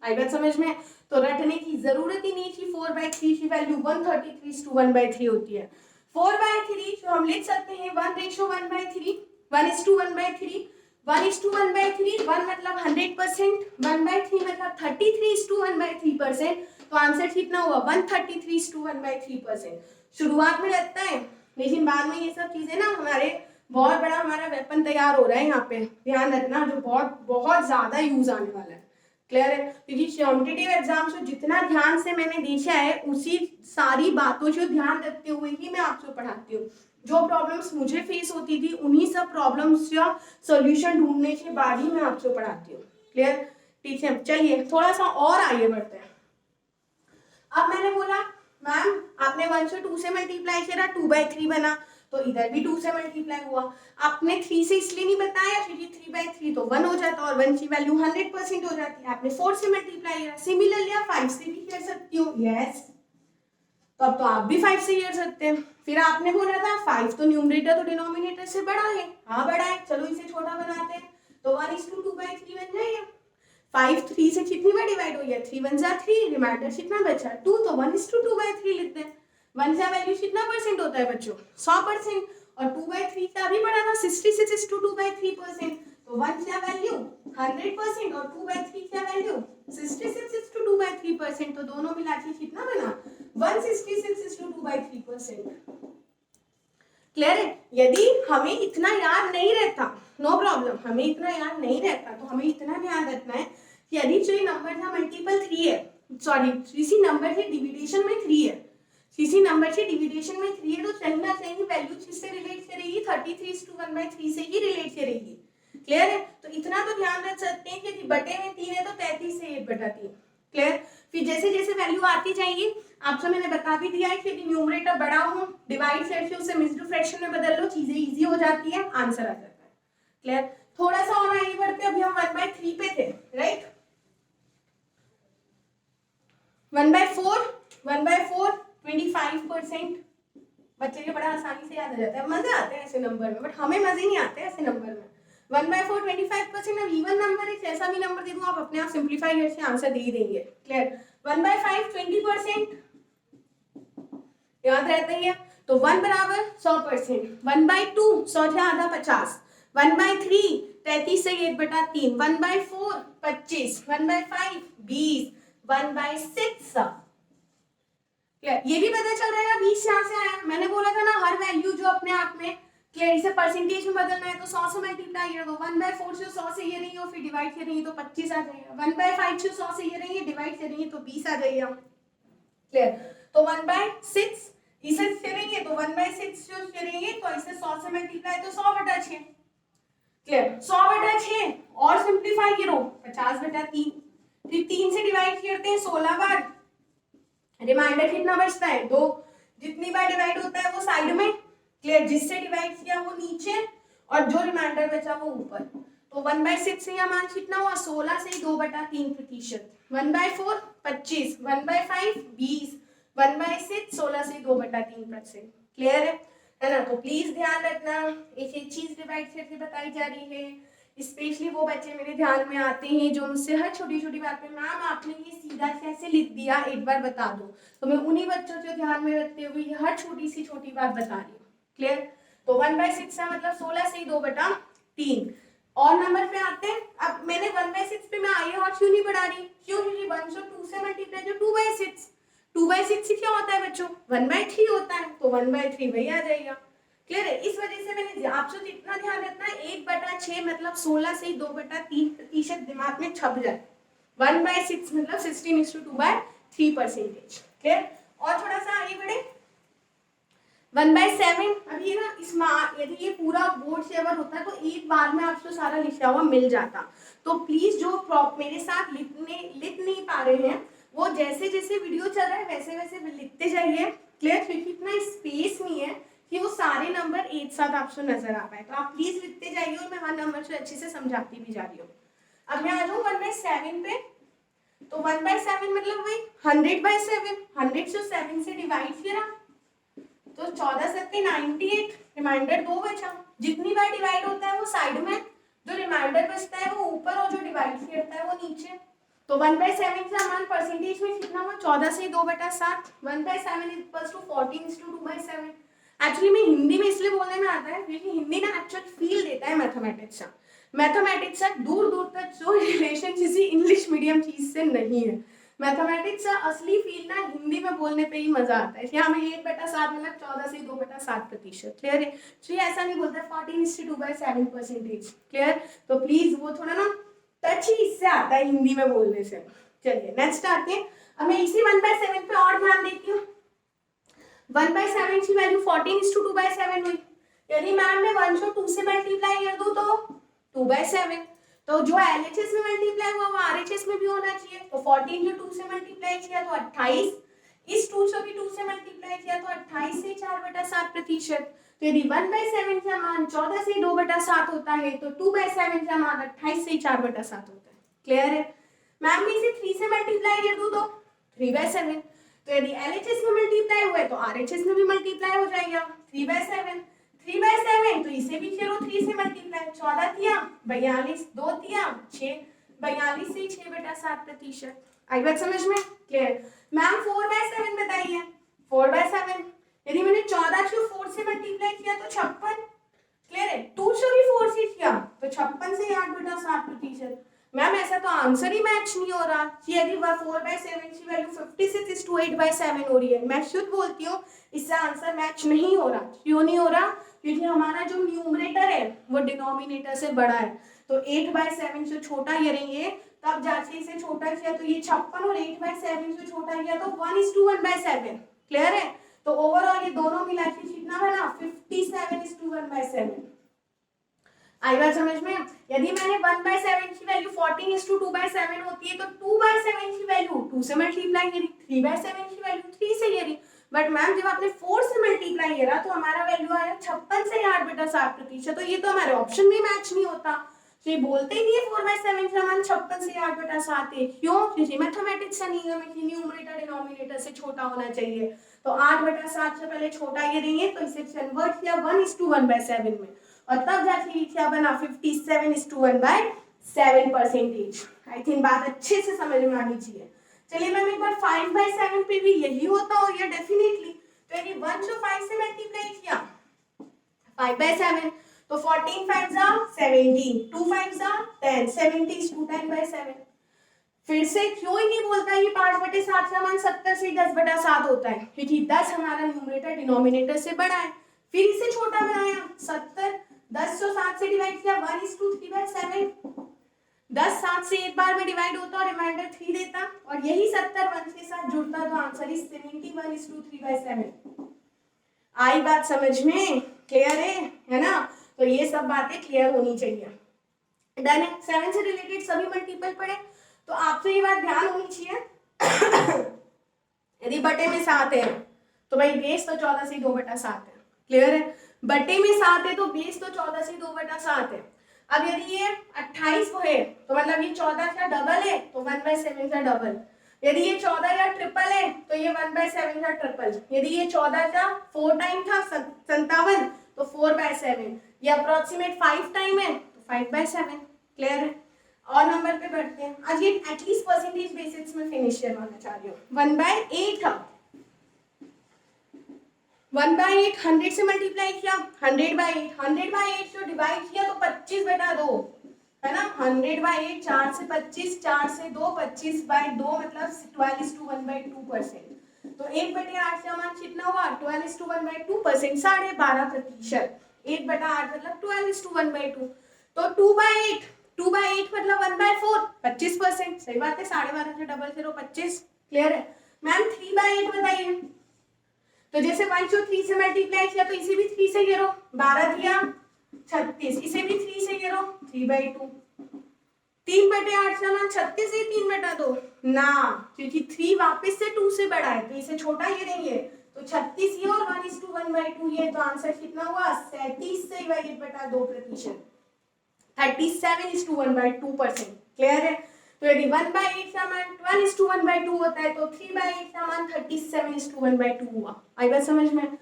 आई बात समझ में, तो रटने की जरूरत ही नहीं थी, 4/3 की वैल्यू 133:1/3 होती है। 4/3 जो हम लिख सकते हैं 1:1/3, 1:1/3, 1:1/3, 1 मतलब 100%, 1/3 मतलब 33:1/3%, तो आंसर कितना हुआ, 133:1/3%। शुरुआत में लगता है, लेकिन बाद में ये सब चीजें ना हमारे बहुत बड़ा हमारा वेपन तैयार हो रहा है यहाँ पे, ध्यान रखना, जो बहुत बहुत ज्यादा यूज आने वाला है। क्लियर है, क्योंकि कॉम्पिटिटिव एग्जाम्स को जितना ध्यान से मैंने देखा है उसी सारी बातों को ध्यान रखते हुए ही मैं आपको पढ़ाती हूँ। जो प्रॉब्लम्स मुझे फेस होती थी उन्हीं सब प्रॉब्लम्स का सॉल्यूशन ढूंढने के बाद ही मैं आपको पढ़ाती हूँ। क्लियर, ठीक है, चलिए थोड़ा सा और आगे बढ़ते हैं। अब मैंने बोला मैम आपने 1 से 2 से मल्टीप्लाई किया 2/3 बना, तो इधर भी 2 से मल्टीप्लाई हुआ। आपने 3 से इसलिए नहीं बताया क्योंकि 3/3 तो 1 हो जाता और 1 की वैल्यू 100% हो जाती है। आपने 4 से मल्टीप्लाई किया, सिमिलरली आप 5 से भी कर सकती हो। यस, तो अब तो आप भी 5 से कर सकते हैं। फिर आपने बोला था 5 तो न्यूमरेटर तो डिनोमिनेटर से बड़ा है, हाँ बड़ा है, चलो इसे छोटा बनाते हैं। तो 1:2/3 बन जाएगा। 5 3 से कितनी बार डिवाइड हो गया, 3 1 जा 3, रिमाइंडर कितना बचा 2, तो 1:2/3 लिखते हैं। 1 का वैल्यू कितना परसेंट होता है बच्चों, 100%, और 2/3 का अभी पढ़ा था 66:2/3%, तो 1 का वैल्यू 100% और 2/3 का वैल्यू 66:2/3%, तो दोनों मिला के कितना बना 166:2/3%। क्लियर है। यदि हमें इतना याद नहीं रहता, नो प्रॉब्लम, हमें इतना याद नहीं रहता तो हमें इतना याद रखना है कि यदि जो नंबर का मल्टीपल 3 है, सॉरी किसी नंबर के डिविडेशन में 3 है, किसी नंबर के डिविडेशन में 3 है, तो कहीं ना कहीं वैल्यू किससे रिलेट करेगी, 33:1/3 से ही रिलेट करेगी। क्लियर है। तो इतना तो ध्यान रख सकते हैं कि बटे में 3 है तो 33 से 8/3। क्लियर। फिर जैसे जैसे वैल्यू आती जाएगी, आपसे मैंने बता भी दिया है कि न्यूमरेटर बड़ा हो, डिवाइड करके उसे मिक्स्ड फ्रैक्शन में बदल लो, चीजें इजी हो जाती है, आंसर आ जाता है। क्लियर। थोड़ा सा और आगे बढ़ते, अभी हम 1/3 पे थे, राइट। 1/4 25%। बच्चे के बड़ा आसानी से याद आ जाता है, मजे आते हैं ऐसे नंबर में, बट हमें मजे नहीं आते ऐसे नंबर में। 1/4 25%। अब इवन नंबर है, ऐसा भी नंबर दे दूं आप अपने आप सिंप्लीफाई करके आंसर दे ही देंगे। क्लियर। 1/5 20%, याद रहता ही है। तो 1 बराबर 100%, 1/2 100 से आधा 50, 1/3 33 से 8/3, 1/4 25, 1/5 20, 1/6 ये भी पता चल रहा है 20 यहाँ से आया। मैंने बोला था ना हर वैल्यू जो अपने आप में क्लियर इसे परसेंटेज में बदलना है तो 100 से मल्टीप्लाई कर दो। 1/4 से 100 से ये नहीं हो, फिर डिवाइड करेंगे तो 25 आ जाएगा। 1/5 से 100 से ये नहीं है, डिवाइड करेंगे तो 20 आ जाएगा। क्लियर। तो 1/6 इसे करेंगे तो 1/6 जो करेंगे तो इसे 100 से मल्टीप्लाई तो 100/6। क्लियर। 100/6 और सिंप्लीफाई करो 50/3, फिर 3 से डिवाइड करते हैं 16 बार, रिमाइंडर कितना बचता है 2। जितनी बार डिवाइड होता है वो साइड में, क्लियर, जिससे डिवाइड किया वो नीचे और जो रिमाइंडर बचा वो ऊपर। तो 1/6 से यह मान कितना हुआ 16 से 2/3%। 1/4 25, 1/5 20, 1/6 16 से 2/3%। क्लियर है ना। तो प्लीज ध्यान रखना, एक एक चीज डिवाइड करके बताई जा रही है। स्पेशली वो बच्चे मेरे ध्यान में आते हैं जो मुझसे हर छोटी छोटी बात पे मैम आपने ये सीधा कैसे लिख दिया एक बार बता दो, तो मैं उन्हीं बच्चों को ध्यान में रखते हुए ये हर छोटी सी छोटी बात बता रही हूँ। क्लियर। तो 1/6 का मतलब 16 से 2/3। और नंबर पे आते हैं। अब मैंने 1/6 पे मैं आगे और क्यों नहीं बढ़ा रही, क्यों, क्योंकि 1 से 2 से मल्टीप्लाई जो 2/6, 2/6 से क्या होता है बच्चों 1/3 होता है, तो 1/3 वही आ जाएगा। क्लियर है। इस वजह से मैंने आपसे इतना ध्यान रखना है 1/6 मतलब 16 से 2/3% दिमाग में छप जाए। 1/6 मतलब 16:2/3%। क्लियर। और थोड़ा सा आगे बढ़े 1/7। अब ये ना यदि ये पूरा बोर्ड से अगर होता तो एक बार में आपको सारा लिखा हुआ मिल जाता। तो प्लीज जो मेरे साथ लिख नहीं पा रहे हैं वो जैसे जैसे वीडियो चल रहा है वैसे वैसे लिखते जाइए। क्लियर। क्योंकि इतना स्पेस नहीं है कि वो सारे नंबर एक साथ आपको नजर आ पाए, तो आप प्लीज लिखते जाइए और मैं हर नंबर से अच्छे से समझाती भी जा रही हूँ। अब मैं आ जाऊँ 1/7 पे। तो 1/7 मतलब वही 100/7, 100 से 7 से डिवाइड किया तो 14 7 98, रिमाइंडर 2 बचा। जितनी बार डिवाइड होता है वो साइड में, जो रिमाइंडर बचता है वो ऊपर और जो डिवाइड करता है वो नीचे। तो 1/7 का मान परसेंटेज में कितना हुआ 14 से 2/7। 1/7 इक्वल्स टू 14:2/7। एक्चुअली मैं हिंदी में इसलिए बोलने में आता है क्योंकि हिंदी ना एक्चुअल फील देता है मैथमेटिक्स का। मैथमेटिक्स का दूर दूर तक जो रिलेशन किसी इंग्लिश मीडियम चीज से नहीं है। मैथमेटिक्स का असली फील ना हिंदी में बोलने पे ही मजा आता है। यहाँ में 1/7 मतलब 14 से 2/7%। क्लियर है। तो ये ऐसा नहीं बोलता 14:2/7%। क्लियर। तो प्लीज वो थोड़ा ना टच ही इससे आता है हिंदी में बोलने से। चलिए नेक्स्ट आते हैं। अब मैं इसी 1/7 पे और ध्यान देती हूँ। 1/7 की वैल्यू 14:2/7 हुई। यदि मैम मैं 1 को 2 से मल्टीप्लाई कर दूं तो 2/7। तो जो LHS में मल्टीप्लाई हुआ वो RHS में भी होना चाहिए। तो 14 जो 2 से मल्टीप्लाई किया तो 28, इस 2 से भी 2 से मल्टीप्लाई किया तो 28 से 4/7%। तो यदि 1/7 का मान 14 से 2/7 होता है तो 2/7 का मान 28 से 4/7 होता है। क्लियर है। मैम मैं इसे 3 से मल्टीप्लाई कर दूं तो 3/7। तो यदि LHS में मल्टीप्लाई हुआ है तो RHS में भी मल्टीप्लाई हो जाएगा 3/7। 3/7, तो इसे भी करो 3 से मल्टीप्लाई, 14 दिया 42, 2 दिया 6, 42 से 6/7%। आई बात समझ में? क्लियर? मैम 4/7 बताइए। 4/7, यदि मैंने 14 को 4 से मल्टीप्लाई किया तो 56। क्लियर है? 2 से भी 4 से किया तो 56 से 8/7%। मैम ऐसा तो आंसर ही मैच नहीं हो रहा कि यदि 4/7 की वैल्यू 56:8/7 हो रही है। मैं शुद्ध बोलती हूँ, इससे आंसर मैच नहीं हो रहा। क्यों नहीं हो रहा? क्योंकि हमारा जो न्यूमरेटर है वो डिनोमिनेटर से बड़ा है, तो 8/7 से छोटा ये रहेंगे, तब जाके इसे छोटा किया तो ये 56, और 8/7 से छोटा किया तो 1:1/7। क्लियर है? तो ओवरऑल ये दोनों मिला के कितना बना? 57:1/7। आई बात समझ में? यदि मैंने 1/7 की वैल्यू 14:2/7 होती है तो 2/7 की वैल्यू 2 से मल्टीप्लाई करी, 3/7 की वैल्यू 3 से करी। बट मैम जब आपने 4 से मल्टीप्लाई करा तो हमारा वैल्यू आया 56 से 8/7%। तो ये तो हमारे ऑप्शन में मैच नहीं होता। तो ये बोलते ही नहीं है 4/7 का मान 56 से 8/7 है। क्यों? क्योंकि मैथमेटिक्स का नियम है कि न्यूमरेटर डिनोमिनेटर से छोटा होना चाहिए। तो 8/7 से पहले छोटा ये नहीं है, तो इसे कन्वर्ट किया 1:1/7 में, और तब जाके क्या बना? 57:1/7%। आई थिंक बात अच्छे से समझ में आनी चाहिए। चलिए मैम एक बार 5/7 पे भी यही होता हो या? डेफिनेटली। तो यदि 1 को 5 से मल्टीप्लाई किया 5/7 तो 14 5 जा 17, 2 5 जा 10, 70 is 2 10/7। फिर से क्यों ही नहीं बोलता ये 5/7 का मान 70 से 10/7 होता है? क्योंकि 10 हमारा न्यूमरेटर डिनोमिनेटर से बड़ा है। फिर इसे छोटा बनाया 70, 10 को 7 से डिवाइड किया 1:3/7। 10 7 से एक बार में डिवाइड होता और रिमाइंडर 3 देता, और यही 70 1 के साथ जुड़ता, तो आंसर इज 71:3/7। आई बात समझ में? क्लियर है ना? तो ये सब बातें क्लियर होनी चाहिए। डन है? 7 से रिलेटेड सभी मल्टीपल पढ़े, तो आपसे ये बात ध्यान होनी चाहिए यदि बटे में 7 है तो भाई बेस तो 14 से 2/7 है। क्लियर है? बटे में 7 है तो बेस तो 14 से 2/7 है। अब यदि ये 28 को है तो मतलब ये 14 का डबल है, तो 1/7 का डबल। यदि ये 14 का ट्रिपल है तो ये 1/7 का ट्रिपल। यदि ये 14 का 4 टाइम था 57 तो 4/7। ये अप्रोक्सीमेट 5 टाइम है तो 5/7। क्लियर है? और नंबर पे बढ़ते हैं। आज ये एटलीस्ट परसेंटेज बेसिस में फिनिश करवाना चाह रही हूँ। 1/8 था, 1/8 100 से मल्टीप्लाई किया 100/8, 100/8 को डिवाइड किया तो 25/2 है ना। 100/8 4 से 25, 4 से 2 25/2 मतलब 12:1/2%। तो 1/8 का मान कितना हुआ? 12:1/2%, 12.5%। 1/8 मतलब 12:1/2। तो 2/8 मतलब 1/4 25%। सही बात है, 12.5 से डबल 0 25। क्लियर है? मैम 3/8 बताइए। तो जैसे 1 को 3 से मल्टीप्लाई किया तो इसे भी 3 से करो, 12 दिया 36, इसे भी 3 से करो 3/2। 3/8 का मान 36 है 3/2 ना, क्योंकि 3 वापस से 2 से बड़ा है तो इसे छोटा ही रहेंगे, तो 36 ये और 1:1/2 ये, तो आंसर कितना हुआ? 37 से 1/2%। 37:1/2%। क्लियर है? तो यदि 1/8 का मान 12:1/2 होता है तो 3/8 का मान 37:1/2 हुआ। आई बात समझ में?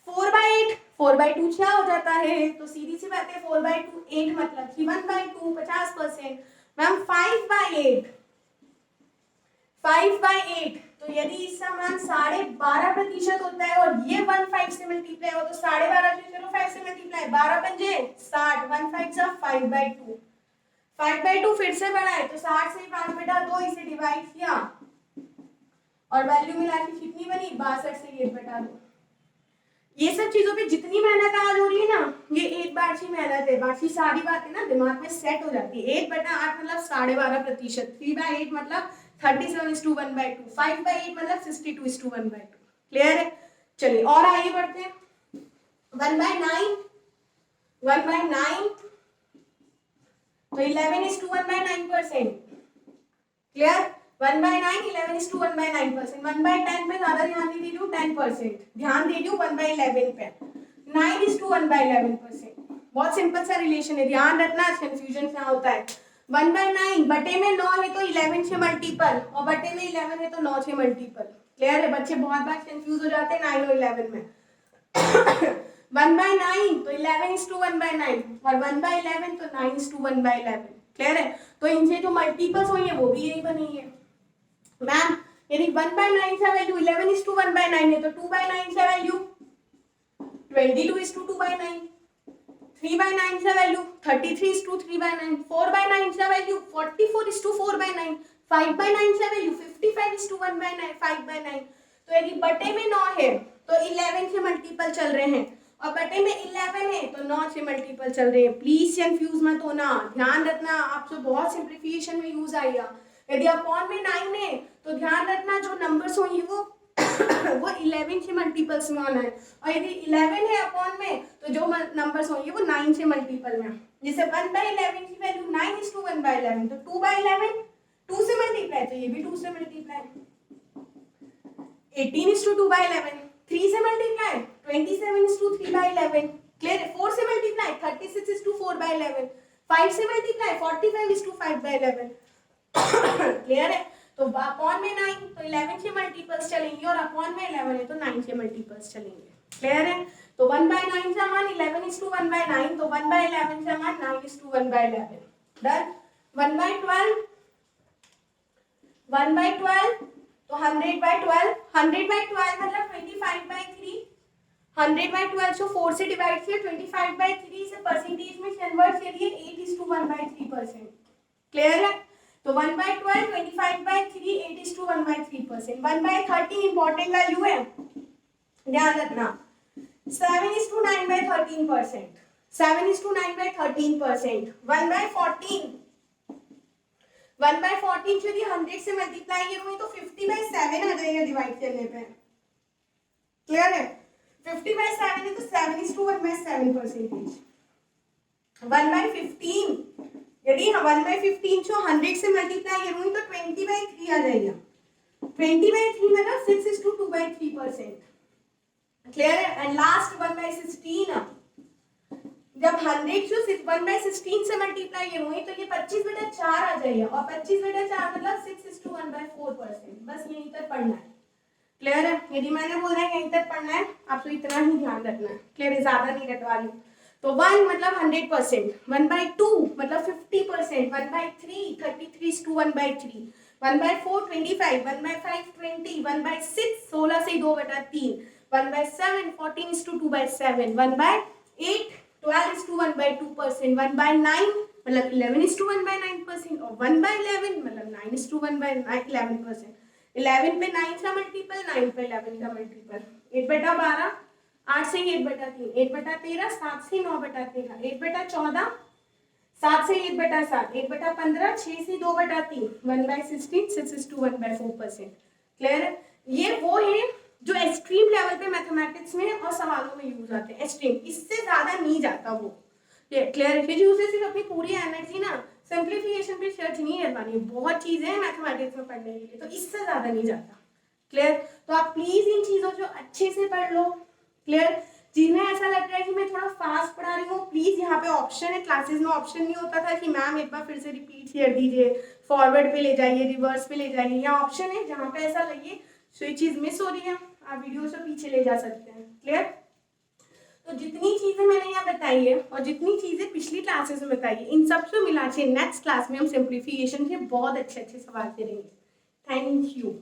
4/2 क्या हो जाता है? तो सीधी सी बात है 4/2 8 मतलब कि 1/2 50%। मैम 5/8 तो यदि इसका मान 12.5% होता है और ये 1/5 से मल्टीप्लाई हो तो 12.5 से 5 से मल्टीप्लाई 12 पंजे 60, 1/5 जा 5/2। 5/2 फिर से बड़ा है तो 60 से 5/2 इसे डिवाइड किया और वैल्यू मिला के कितनी बनी? 62 से 1/2। ये सब चीजों पे जितनी मेहनत आज हो रही है ना, ये एक बार की मेहनत है, बाकी सारी बातें ना दिमाग में सेट हो जाती है। 1/8 मतलब 12.5%, 3/8 मतलब 37:1/2, 5/8 मतलब 62:1/2। क्लियर है? चलिए और आगे बढ़ते हैं। 1/9 तो 11:1/9%। क्लियर? 1/9 11:1/9%। 1/10 पे ज्यादा ध्यान नहीं दे रही हूँ, 10% ध्यान दे रही हूँ 1/11 पे। 9:1/11%। बहुत सिंपल सा रिलेशन है, ध्यान रखना, कंफ्यूजन क्या होता है। 1/9 बटे में 9 है तो 11 से मल्टीपल, और बटे में 11 है तो 9 से मल्टीपल। क्लियर है? बच्चे बहुत बार कंफ्यूज हो जाते हैं 9 और 11 में। 1/9 तो 11:1/9 और 1/11 तो 9:1/11। क्लियर है? तो इनसे जो मल्टीपल्स हुई है वो भी यही बनेंगे। मैम यदि 1/9 से वैल्यू 11:1/9 है तो 2/9 से वैल्यू 22:2/9, 3/9 से वैल्यू 33:3/9, 4/9 से वैल्यू 44:4/9, 5/9 से वैल्यू 55:1/9, तो यदि बटे में 9 है तो 11 से मल्टीपल चल रहे हैं और बटे में 11 है तो 9 से मल्टीपल चल रहे हैं। प्लीज कंफ्यूज मत होना, ध्यान रखना, आपसे बहुत सिंप्लीफिकेशन में यूज आएगा। यदि अपॉन में 9 है तो ध्यान रखना जो नंबर्स होंगे वो 11 से मल्टीपल्स में होना है, और यदि 11 है अपॉन में तो जो नंबर्स होंगे वो 9 से मल्टीपल में। जैसे 1/11 की वैल्यू 9:1/11 तो 2/11 2 से मल्टीप्लाई तो ये भी 2 से मल्टीप्लाई। 18:2/11 3 से मल्टीप्लाई 27:3/11। क्लियर है? 4 से मल्टीप्लाई 36:4/11। 5 से मल्टीप्लाई 45:5/11। क्लियर है? तो अपॉन में 9 तो 11 से मल्टीपल्स चलेंगे और अपॉन में 11 है तो 9 से मल्टीपल्स चलेंगे। क्लियर है? तो 1/9 से मान 11:1/9 तो 1/11 से मान 9:1/11। डन। 1/12 तो 100/12 100/12 मतलब 25/3। 100/12 जो 4 से डिवाइड किया 25/3 से परसेंटेज में कन्वर्ट करिए 8:1/3%। क्लियर है? तो 1/12 25/3 8:1/3%। 1/13 इंपॉर्टेंट वैल्यू है, ध्यान रखना। 7:9/13%। 7:9/13%। 1/14 यदि 100 से मल्टीप्लाई करूंगी तो 50/7 आ जाएगा डिवाइड करने पे। क्लियर है? 50/7 है तो 7:1/7%। 1/15 यदि 1/15 जो 100 से मल्टीप्लाई करूंगी तो 20/3 आ जाएगा। 20/3 मतलब 6:2/3%। क्लियर है? एंड लास्ट 1/16 जब 100 जो 1/16 से मल्टीप्लाई करूंगी तो ये 25/4 आ जाएगा और 25/4 मतलब 6:1/4%। बस यहीं तक पढ़ना है। क्लियर है? यदि मैंने बोला है यहीं तक पढ़ना है आपको इतना ही ध्यान रखना है। क्लियर है? ज्यादा नहीं रटवा रही हूँ। तो 1 मतलब 100%, 1/2 मतलब 50%, 1/3 33:1/3, 1/4 25, 1/5 20, 1/6 16 से 2/3, 1/7 14:2/7, 1/8 12:1/2%, 1/9 मतलब 11:1/9% और 1/11 मतलब 9:1/11%। 11 पे 9 का मल्टीपल, 9 पे 11 का मल्टीपल। 8/12 8 से 8/3, 8/13 7 से 9/13, 8/14 7 से 8/7, 8/15 6 से 2/3, 1/16 6:1/4%। क्लियर है? ये वो है जो एक्सट्रीम लेवल पे मैथमेटिक्स में और सवालों में यूज आते हैं। एक्सट्रीम, इससे ज्यादा नहीं जाता वो। क्लियर है? फिर उसे सिर्फ अपनी पूरी एनर्जी ना सिंप्लीफिकेशन पे सर्च नहीं करवानी, बहुत चीजें हैं मैथमेटिक्स में पढ़ने के लिए, तो इससे ज्यादा नहीं जाता। क्लियर? तो आप प्लीज इन चीजों को अच्छे से पढ़ लो। क्लियर? जिन्हें ऐसा लग रहा है कि मैं थोड़ा फास्ट पढ़ा रही हूँ, प्लीज यहाँ पे ऑप्शन है, क्लासेस में ऑप्शन नहीं होता था कि मैम एक बार फिर से रिपीट कर दीजिए, फॉरवर्ड पे ले जाइए, रिवर्स पे ले जाइए। यहाँ ऑप्शन है जहाँ पे ऐसा लगे तो ये चीज मिस हो रही है आप वीडियो से पीछे ले जा सकते हैं। क्लियर? तो जितनी चीजें मैंने यहाँ बताई है और जितनी चीजें पिछली क्लासेस में बताई है, इन सबसे मिला के नेक्स्ट क्लास में हम सिंप्लीफिकेशन के बहुत अच्छे अच्छे सवाल करेंगे। Thank you.